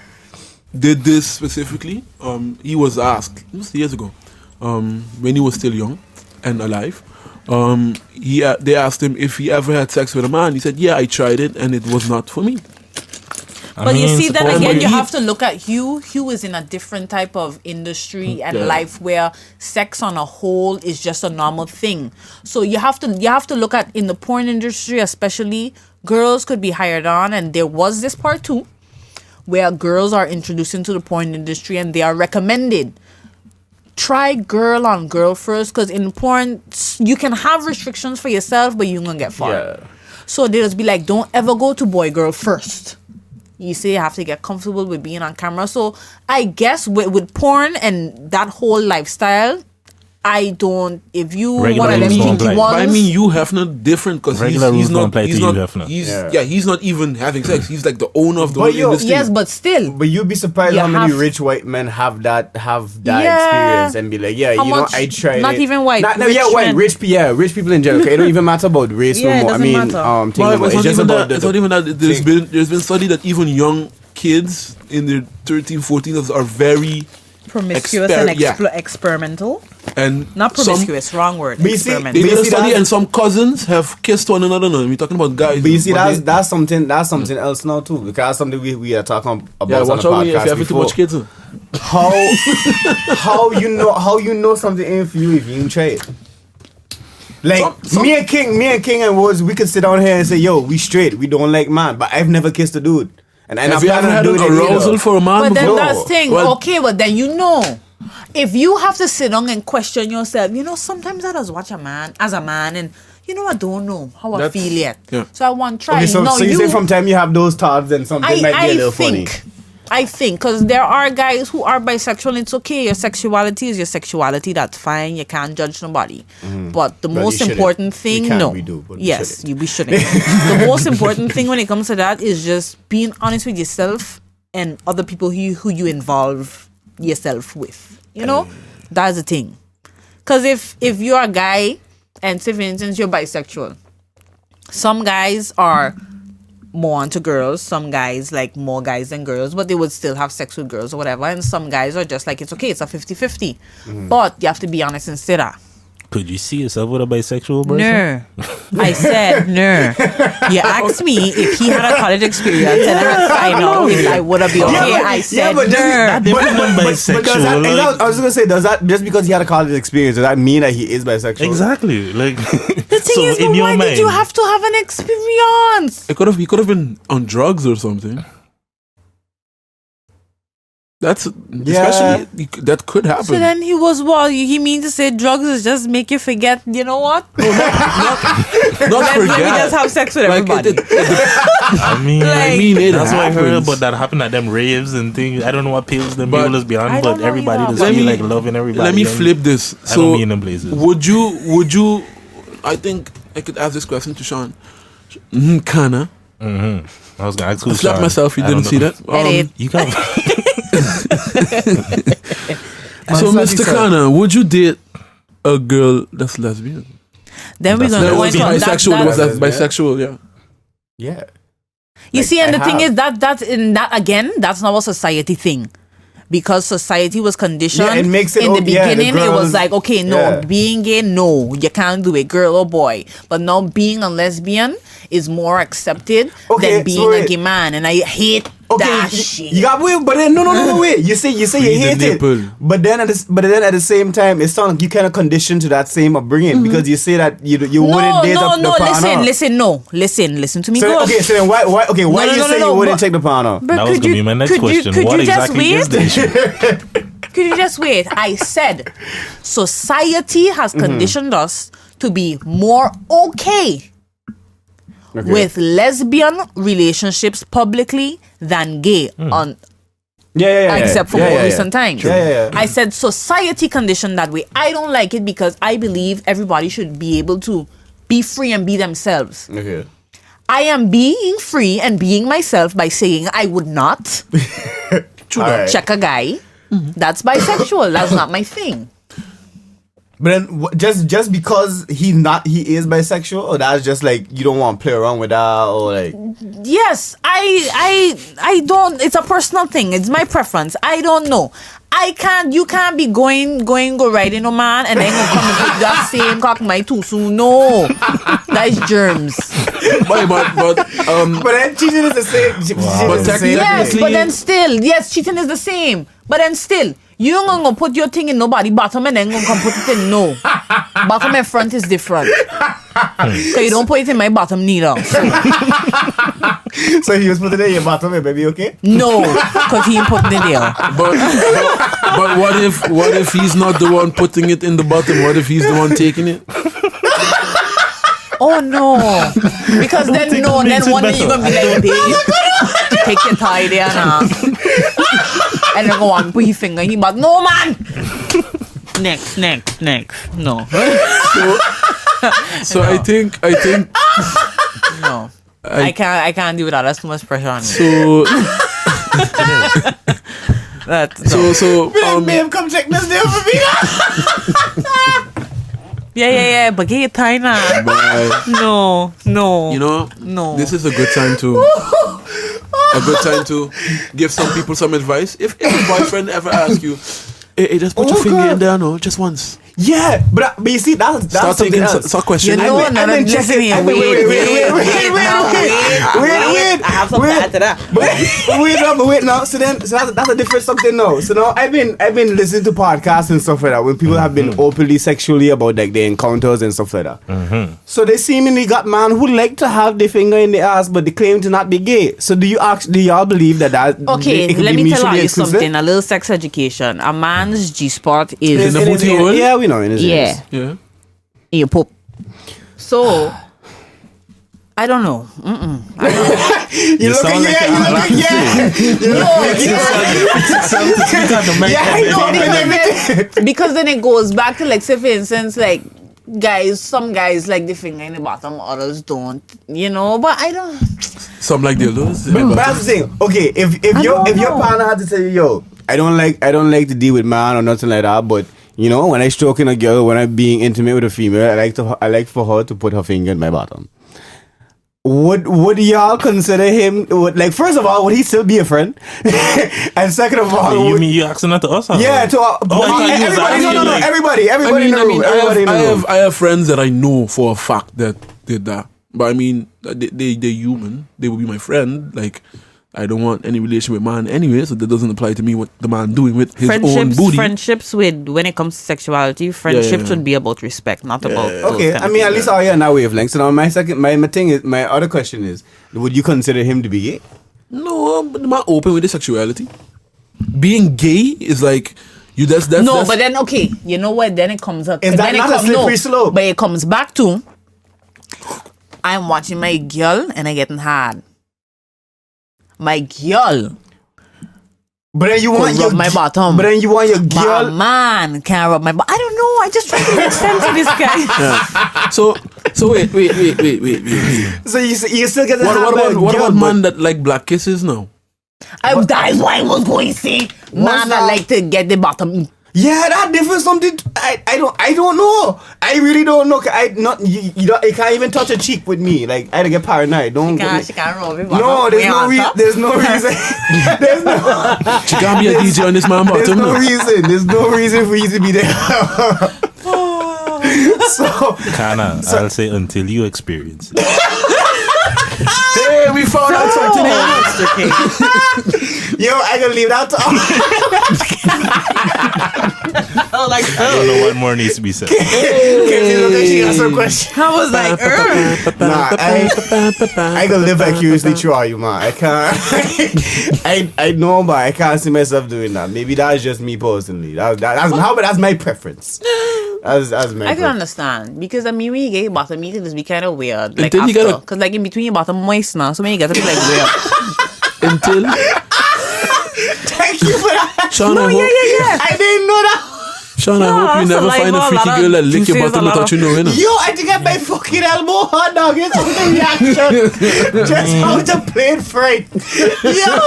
[SPEAKER 3] did this specifically. He was asked years ago, when he was still young and alive. They asked him if he ever had sex with a man. He said, "Yeah, I tried it, and it was not for me."
[SPEAKER 4] But you see, then again, you have to look at Hugh. Hugh is in a different type of industry and life where sex on a whole is just a normal thing. So you have to look at, in the porn industry especially, girls could be hired on, and there was this part too, where girls are introduced into the porn industry and they are recommended. Try girl on girl first, because in porn you can have restrictions for yourself, but you're gonna get far. Yeah. So they'll just be like, don't ever go to boy girl first. You see, you have to get comfortable with being on camera. So I guess with porn and that whole lifestyle, I don't. If you one of them kinky ones,
[SPEAKER 3] but I mean, you Hefner different because he's not even having sex. He's like the owner of the whole industry.
[SPEAKER 4] Yes, but still.
[SPEAKER 2] But you'd be surprised how many rich white men have that experience and be like, I tried it.
[SPEAKER 4] Not even white.
[SPEAKER 2] Rich people in general. Okay? It don't even matter about race no more. I mean,
[SPEAKER 3] it's just about it's not even that. There's been study that even young kids in their 13, 14 are very
[SPEAKER 4] promiscuous and experimental.
[SPEAKER 3] And
[SPEAKER 4] not promiscuous, wrong word.
[SPEAKER 3] They did a study, and some cousins have kissed one another. No, we're talking about guys.
[SPEAKER 2] But you see, that's something else now too, because that's something we are talking about.
[SPEAKER 3] Yeah, watch out if you have too much kids.
[SPEAKER 2] How you know something ain't for you if you ain't try it. Like me and King and Woods, we could sit down here and say, "Yo, we straight. We don't like man," but I've never kissed a dude. And
[SPEAKER 3] have you ever had an arousal for a man
[SPEAKER 4] before?
[SPEAKER 3] But
[SPEAKER 4] then that's thing. Okay, but then you know. If you have to sit down and question yourself, sometimes I just watch a man and I don't know how I feel yet. Yeah. So I want to try.
[SPEAKER 2] Okay, so you say from time you have those thoughts and something might be a little funny.
[SPEAKER 4] I think because there are guys who are bisexual and it's okay. Your sexuality is your sexuality. That's fine. You can't judge nobody. Mm-hmm. But the most important thing, we shouldn't. The most important thing when it comes to that is just being honest with yourself and other people who you involve yourself with. That's the thing. Because if you're a guy and say for instance you're bisexual, some guys are more onto girls, some guys like more guys than girls, but they would still have sex with girls or whatever, and some guys are just like, it's okay, it's a 50-50. But you have to be honest and say that.
[SPEAKER 5] Could you see yourself with a bisexual person?
[SPEAKER 4] No. I said no. You asked me if he had a college experience and I know if I would be okay. I said no.
[SPEAKER 2] I was going to say, does that, just because he had a college experience, does that mean that he is bisexual?
[SPEAKER 5] Exactly. Like,
[SPEAKER 4] the thing is, why did you have to have an experience?
[SPEAKER 3] He could have been on drugs or something. Especially that could happen.
[SPEAKER 4] So then he was he means to say drugs is just make you forget. You know what?
[SPEAKER 3] No, not forget.
[SPEAKER 4] Maybe just have sex with everybody.
[SPEAKER 5] I mean, that's why I heard about that happen at them raves and things. I don't know what pills them people is beyond, but everybody just feel like loving everybody.
[SPEAKER 3] Let me flip this.
[SPEAKER 5] I don't mean them places.
[SPEAKER 3] Would you? I think I could ask this question to Sean. Kana.
[SPEAKER 5] Mm-hmm. I was gonna ask who.
[SPEAKER 3] I slapped myself. You didn't see that.
[SPEAKER 5] You got.
[SPEAKER 3] So, Mr. Kana, would you date a girl that's lesbian?
[SPEAKER 4] Then we're gonna go into
[SPEAKER 3] bisexual. Bisexual,
[SPEAKER 2] yeah.
[SPEAKER 4] You see, and the thing is that's not a society thing. Because society was conditioned
[SPEAKER 2] it makes it
[SPEAKER 4] in the beginning, it was like, okay, being gay, no, you can't do it, girl or boy. But now being a lesbian is more accepted than being a gay man, and I hate that shit.
[SPEAKER 2] You got but then no wait. You say you hate it, but then at the same time, it sounds like you kind of conditioned to that same upbringing because you say that you wouldn't date the partner.
[SPEAKER 4] Listen to me.
[SPEAKER 2] So, okay, so then why you say you wouldn't take the partner?
[SPEAKER 5] That was gonna be my next question. What exactly is this?
[SPEAKER 4] Could you just wait? I said society has conditioned us to be more okay with lesbian relationships publicly than gay on except for more recent times. I said society conditioned that way. I don't like it because I believe everybody should be able to be free and be themselves.
[SPEAKER 2] Okay.
[SPEAKER 4] I am being free and being myself by saying I would not check a guy. That's bisexual. That's not my thing.
[SPEAKER 2] But then, just because he is bisexual, or that's just like you don't want to play around with that, or like.
[SPEAKER 4] Yes, I don't. It's a personal thing. It's my preference. I don't know. You can't be going riding a man and then gonna come and put that same cock my too soon. No, that's germs.
[SPEAKER 2] But then cheating is the same.
[SPEAKER 4] Yes, but then still, cheating is the same. But then still, you ain't gonna put your thing in nobody bottom and then gonna come put it in no. Bottom and front is different. So you don't put it in my bottom neither.
[SPEAKER 2] So he was putting it in your bottom, baby, okay?
[SPEAKER 4] No, because he ain't putting it there.
[SPEAKER 3] But what if he's not the one putting it in the bottom? What if he's the one taking it?
[SPEAKER 4] Oh no. Because then one day you're gonna be like, babe, take your tie there now. And then go on, put your finger in your butt. No man! Next. No.
[SPEAKER 3] So
[SPEAKER 4] no.
[SPEAKER 3] I think
[SPEAKER 4] no. I can't do that. That's too much pressure on me.
[SPEAKER 3] So
[SPEAKER 2] babe, come check this deal for me.
[SPEAKER 4] Yeah, but get your tie now. No.
[SPEAKER 3] You know,
[SPEAKER 4] no.
[SPEAKER 3] This is a good time to give some people some advice. If a boyfriend ever asks you, hey, just put your finger in there, no, just once.
[SPEAKER 2] Yeah, but you see, that's something else.
[SPEAKER 3] Start questioning.
[SPEAKER 4] You know, wait. I have something to add to that.
[SPEAKER 2] Wait now. So that's a different something now. So now I've been listening to podcasts and stuff like that when people have been openly sexually about like their encounters and stuff like that. So they seemingly got man who like to have their finger in their ass, but they claim to not be gay. So do y'all believe that
[SPEAKER 4] okay,
[SPEAKER 2] it could
[SPEAKER 4] let
[SPEAKER 2] be
[SPEAKER 4] me tell you
[SPEAKER 2] exclusive?
[SPEAKER 4] something. A little sex education. A man's G-spot is
[SPEAKER 3] in the booty hole.
[SPEAKER 2] Yeah, we know.
[SPEAKER 4] Yeah.
[SPEAKER 3] Yeah.
[SPEAKER 4] In your poop. So I don't know.
[SPEAKER 2] You look
[SPEAKER 4] because then it goes back to like, say for instance, like some guys like the finger in the bottom, others don't. You know, but I don't.
[SPEAKER 3] Some like dildos.
[SPEAKER 2] But that's the thing. Okay, if your partner had to say, yo, I don't like to deal with man or nothing like that, but you know, when I stroking a girl, when I'm being intimate with a female, I like for her to put her finger in my bottom. Would y'all consider him? Like, first of all, would he still be a friend? And second of all,
[SPEAKER 5] you mean you asking that to us?
[SPEAKER 2] Yeah, to everybody. Everybody in the room.
[SPEAKER 3] I have friends that I know for a fact that did that. But I mean, they're human. They will be my friend. Like, I don't want any relation with man anyway, so that doesn't apply to me what the man doing with his own booty.
[SPEAKER 4] Friendships when it comes to sexuality, friendships would be about respect, not about.
[SPEAKER 2] Okay, I mean, at least are you on that wavelength. So now my other question is, would you consider him to be gay?
[SPEAKER 3] No, but I'm not open with his sexuality. Being gay is like you. That's
[SPEAKER 4] but then okay, you know what? Then it comes up.
[SPEAKER 2] Is that not a slippery slope?
[SPEAKER 4] But it comes back to I'm watching my girl and I getting hard. My girl.
[SPEAKER 2] But then you want your
[SPEAKER 4] my bottom.
[SPEAKER 2] But then you want your girl.
[SPEAKER 4] Man can't rub my bottom. I don't know. I just try to make sense of this guy.
[SPEAKER 3] Yeah. So wait.
[SPEAKER 2] So you still get
[SPEAKER 3] what about man that like black kisses now?
[SPEAKER 4] That is why I was going to say man that like to get the bottom.
[SPEAKER 2] Yeah, that different something. I don't know. I really don't know. You can't even touch a cheek with me. Like I get paranoid.
[SPEAKER 4] She can't roll me.
[SPEAKER 2] No, there's no reason. There's no.
[SPEAKER 3] She can't be a DJ on this man bottom.
[SPEAKER 2] There's no reason for you to be there.
[SPEAKER 5] Kana, I'll say until you experience it.
[SPEAKER 3] Hey, we found out something here.
[SPEAKER 2] Yo, I can leave that to
[SPEAKER 5] I don't know what more needs to be said.
[SPEAKER 2] Kimzy look like she got some question.
[SPEAKER 4] I was like,
[SPEAKER 2] nah, I can live vicariously through all you, man. I can't. I know, but I can't see myself doing that. Maybe that's just me personally. That's my preference. As men.
[SPEAKER 4] I can understand because I mean when you get your bottom, you can just be kind of weird. Like
[SPEAKER 3] Until you
[SPEAKER 4] after,
[SPEAKER 3] gotta-
[SPEAKER 4] because like in between your bottom moist now, so when you get to be like weird.
[SPEAKER 3] Until
[SPEAKER 2] Thank you for that.
[SPEAKER 3] Sean,
[SPEAKER 4] No,
[SPEAKER 3] I
[SPEAKER 4] yeah.
[SPEAKER 2] didn't know that.
[SPEAKER 3] Sean, I hope you
[SPEAKER 4] so
[SPEAKER 3] never
[SPEAKER 4] like,
[SPEAKER 3] find a
[SPEAKER 4] well,
[SPEAKER 3] freaky
[SPEAKER 4] lot
[SPEAKER 3] girl
[SPEAKER 4] of
[SPEAKER 3] that lick your
[SPEAKER 4] juices,
[SPEAKER 3] bottom
[SPEAKER 4] a lot
[SPEAKER 3] without you knowing it.
[SPEAKER 2] Yo, I think I my fucking elbow hot dog. It's on the reaction. Just how to play it right. Yo, no.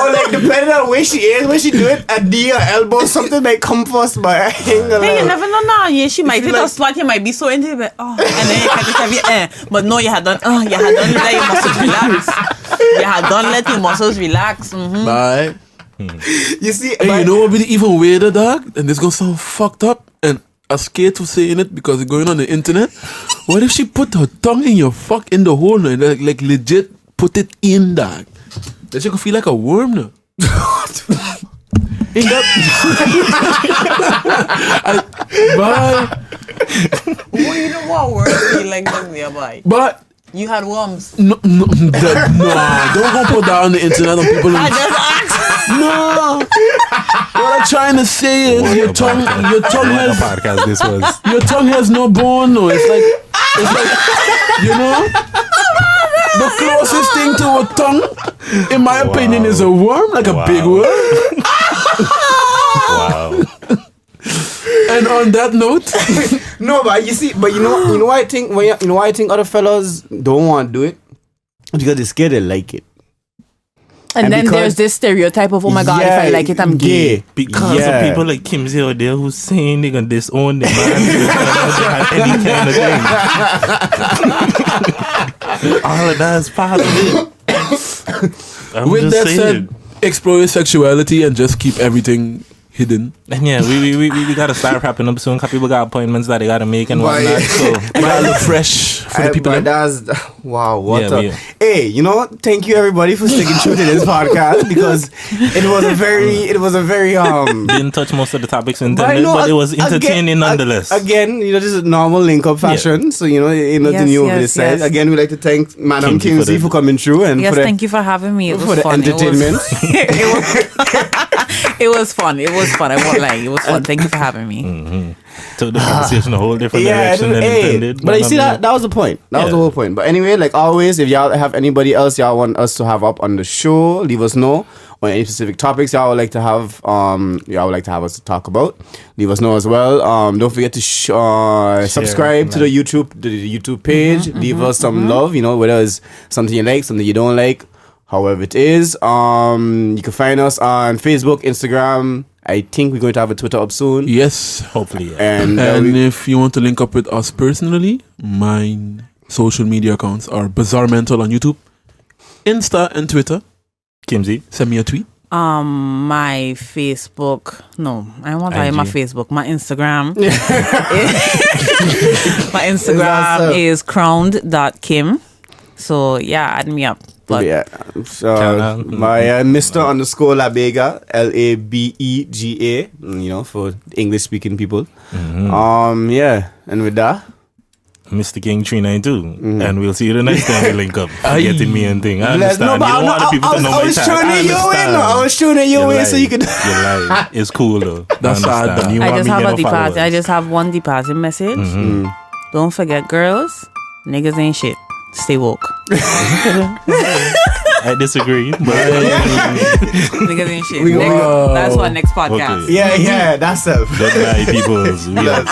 [SPEAKER 2] Or like depending on where she is, when she do it, a knee or elbow, something may come first, but I ain't gonna
[SPEAKER 4] Hey, you
[SPEAKER 2] lie.
[SPEAKER 4] never know now. Yeah, she might hit
[SPEAKER 2] like-
[SPEAKER 4] a spot. You might be so into it, but and then you catch it heavy. But no, you had done. You had done let your muscles relax. You had done let your muscles relax. Mm-hmm.
[SPEAKER 3] Bye.
[SPEAKER 2] You see,
[SPEAKER 3] Hey,
[SPEAKER 2] but-
[SPEAKER 3] you know what would be even weirder, dog? And this gonna sound fucked up, and I'm scared to saying it because it's going on the internet. What if she put her tongue in your fuck in the hole and like legit put it in, dog? That she could feel like a worm now. Ain't that? Bye.
[SPEAKER 4] Well, you know what words feel like them there, boy.
[SPEAKER 3] But
[SPEAKER 4] You had worms.
[SPEAKER 3] no, don't go put that on the internet and people.
[SPEAKER 4] I just asked.
[SPEAKER 3] No. What I'm trying to say is your tongue
[SPEAKER 5] What
[SPEAKER 3] has
[SPEAKER 5] podcast this was.
[SPEAKER 3] your tongue has no bone. No, it's like you know. The closest thing to a tongue, in my opinion, is a worm, like a big worm.
[SPEAKER 5] Wow.
[SPEAKER 3] And on that note,
[SPEAKER 2] No, but you see, but you know why I think you know why I think other fellas don't want to do it? Because they're scared they like it.
[SPEAKER 4] And then
[SPEAKER 2] because-
[SPEAKER 4] there's this stereotype of, oh my God, if I like it, I'm gay.
[SPEAKER 5] Because of people like Kimzy out there who's saying they're gonna disown the man because they had any kind of thing. All of that is part of it. I'm
[SPEAKER 3] with
[SPEAKER 5] just
[SPEAKER 3] that
[SPEAKER 5] saying.
[SPEAKER 3] said, explore your sexuality and just keep everything hidden.
[SPEAKER 5] And yeah, we gotta start wrapping up soon because people got appointments that they gotta make and
[SPEAKER 2] Why-
[SPEAKER 5] whatnot. So
[SPEAKER 3] Gotta look fresh for the people.
[SPEAKER 2] But
[SPEAKER 3] that-
[SPEAKER 2] that's wow. What
[SPEAKER 5] Yeah,
[SPEAKER 2] a
[SPEAKER 5] we-
[SPEAKER 2] hey, you know what? Thank you everybody for sticking true to this podcast because it was a very
[SPEAKER 5] didn't touch most of the topics
[SPEAKER 2] I
[SPEAKER 5] intended,
[SPEAKER 2] know,
[SPEAKER 5] but it was entertaining
[SPEAKER 2] again,
[SPEAKER 5] nonetheless.
[SPEAKER 2] Again, you know, this is normal link up fashion, so you know, nothing
[SPEAKER 4] Yes,
[SPEAKER 2] new over
[SPEAKER 4] yes,
[SPEAKER 2] this side.
[SPEAKER 4] yes.
[SPEAKER 2] Again, we'd like to thank Madam
[SPEAKER 5] Kimzy
[SPEAKER 2] Kimzy for coming through and
[SPEAKER 4] Yes,
[SPEAKER 2] for the,
[SPEAKER 4] thank you for having me. It
[SPEAKER 2] for
[SPEAKER 4] was
[SPEAKER 2] the
[SPEAKER 4] fun.
[SPEAKER 2] entertainment.
[SPEAKER 4] It was fun. It was fun. I won't lie. It was fun. Thank you for having me.
[SPEAKER 5] Took the conversation a whole different
[SPEAKER 2] Yeah,
[SPEAKER 5] direction than intended.
[SPEAKER 2] but you see that was the point. That was the
[SPEAKER 5] Yeah.
[SPEAKER 2] whole point. But anyway, like always, if y'all have anybody else y'all want us to have up on the show, leave us know. Or any specific topics y'all would like to have us to talk about, leave us know as well. Don't forget to subscribe to the YouTube page. Leave us some love, you know, whether it's something you like, something you don't like, however it is. You can find us on Facebook, Instagram. I think we're going to have a Twitter up soon.
[SPEAKER 3] Yes.
[SPEAKER 5] hopefully. Yeah.
[SPEAKER 2] And,
[SPEAKER 3] And if you want to link up with us personally, my social media accounts are Bizarre Mental on YouTube, Insta, and Twitter.
[SPEAKER 5] Kimzy.
[SPEAKER 3] Send me a tweet.
[SPEAKER 4] My Facebook. No, I won't lie. My
[SPEAKER 5] IG.
[SPEAKER 4] Facebook. My Instagram. My Instagram
[SPEAKER 2] That's
[SPEAKER 4] is crowned.kim. So yeah, add me up. But
[SPEAKER 2] yeah,
[SPEAKER 5] Kana.
[SPEAKER 2] my Mr. _ Labega, LABEGA, you know, for English speaking people. Yeah, and with that,
[SPEAKER 5] Mr. King 392. And we'll see you the next time we link up. Getting me and thing. I understand. You don't want the people to know
[SPEAKER 2] I
[SPEAKER 5] my
[SPEAKER 2] was
[SPEAKER 5] tag.
[SPEAKER 2] tuning you in. I was tuning you in so you could.
[SPEAKER 5] You lie. It's cool though.
[SPEAKER 3] That's
[SPEAKER 5] I
[SPEAKER 3] sad,
[SPEAKER 5] understand.
[SPEAKER 3] though.
[SPEAKER 5] You
[SPEAKER 4] I
[SPEAKER 5] want
[SPEAKER 4] just
[SPEAKER 5] me
[SPEAKER 4] have
[SPEAKER 5] get
[SPEAKER 4] a
[SPEAKER 5] no
[SPEAKER 4] deposit.
[SPEAKER 5] followers.
[SPEAKER 4] I just have one deposit message. Don't forget, girls, niggas ain't shit. Stay woke.
[SPEAKER 5] I disagree. But
[SPEAKER 4] Niggas ain't shit.
[SPEAKER 2] Wow.
[SPEAKER 4] That's what next podcast.
[SPEAKER 5] Okay.
[SPEAKER 2] Yeah, that's it.
[SPEAKER 5] Good night, peoples. We out.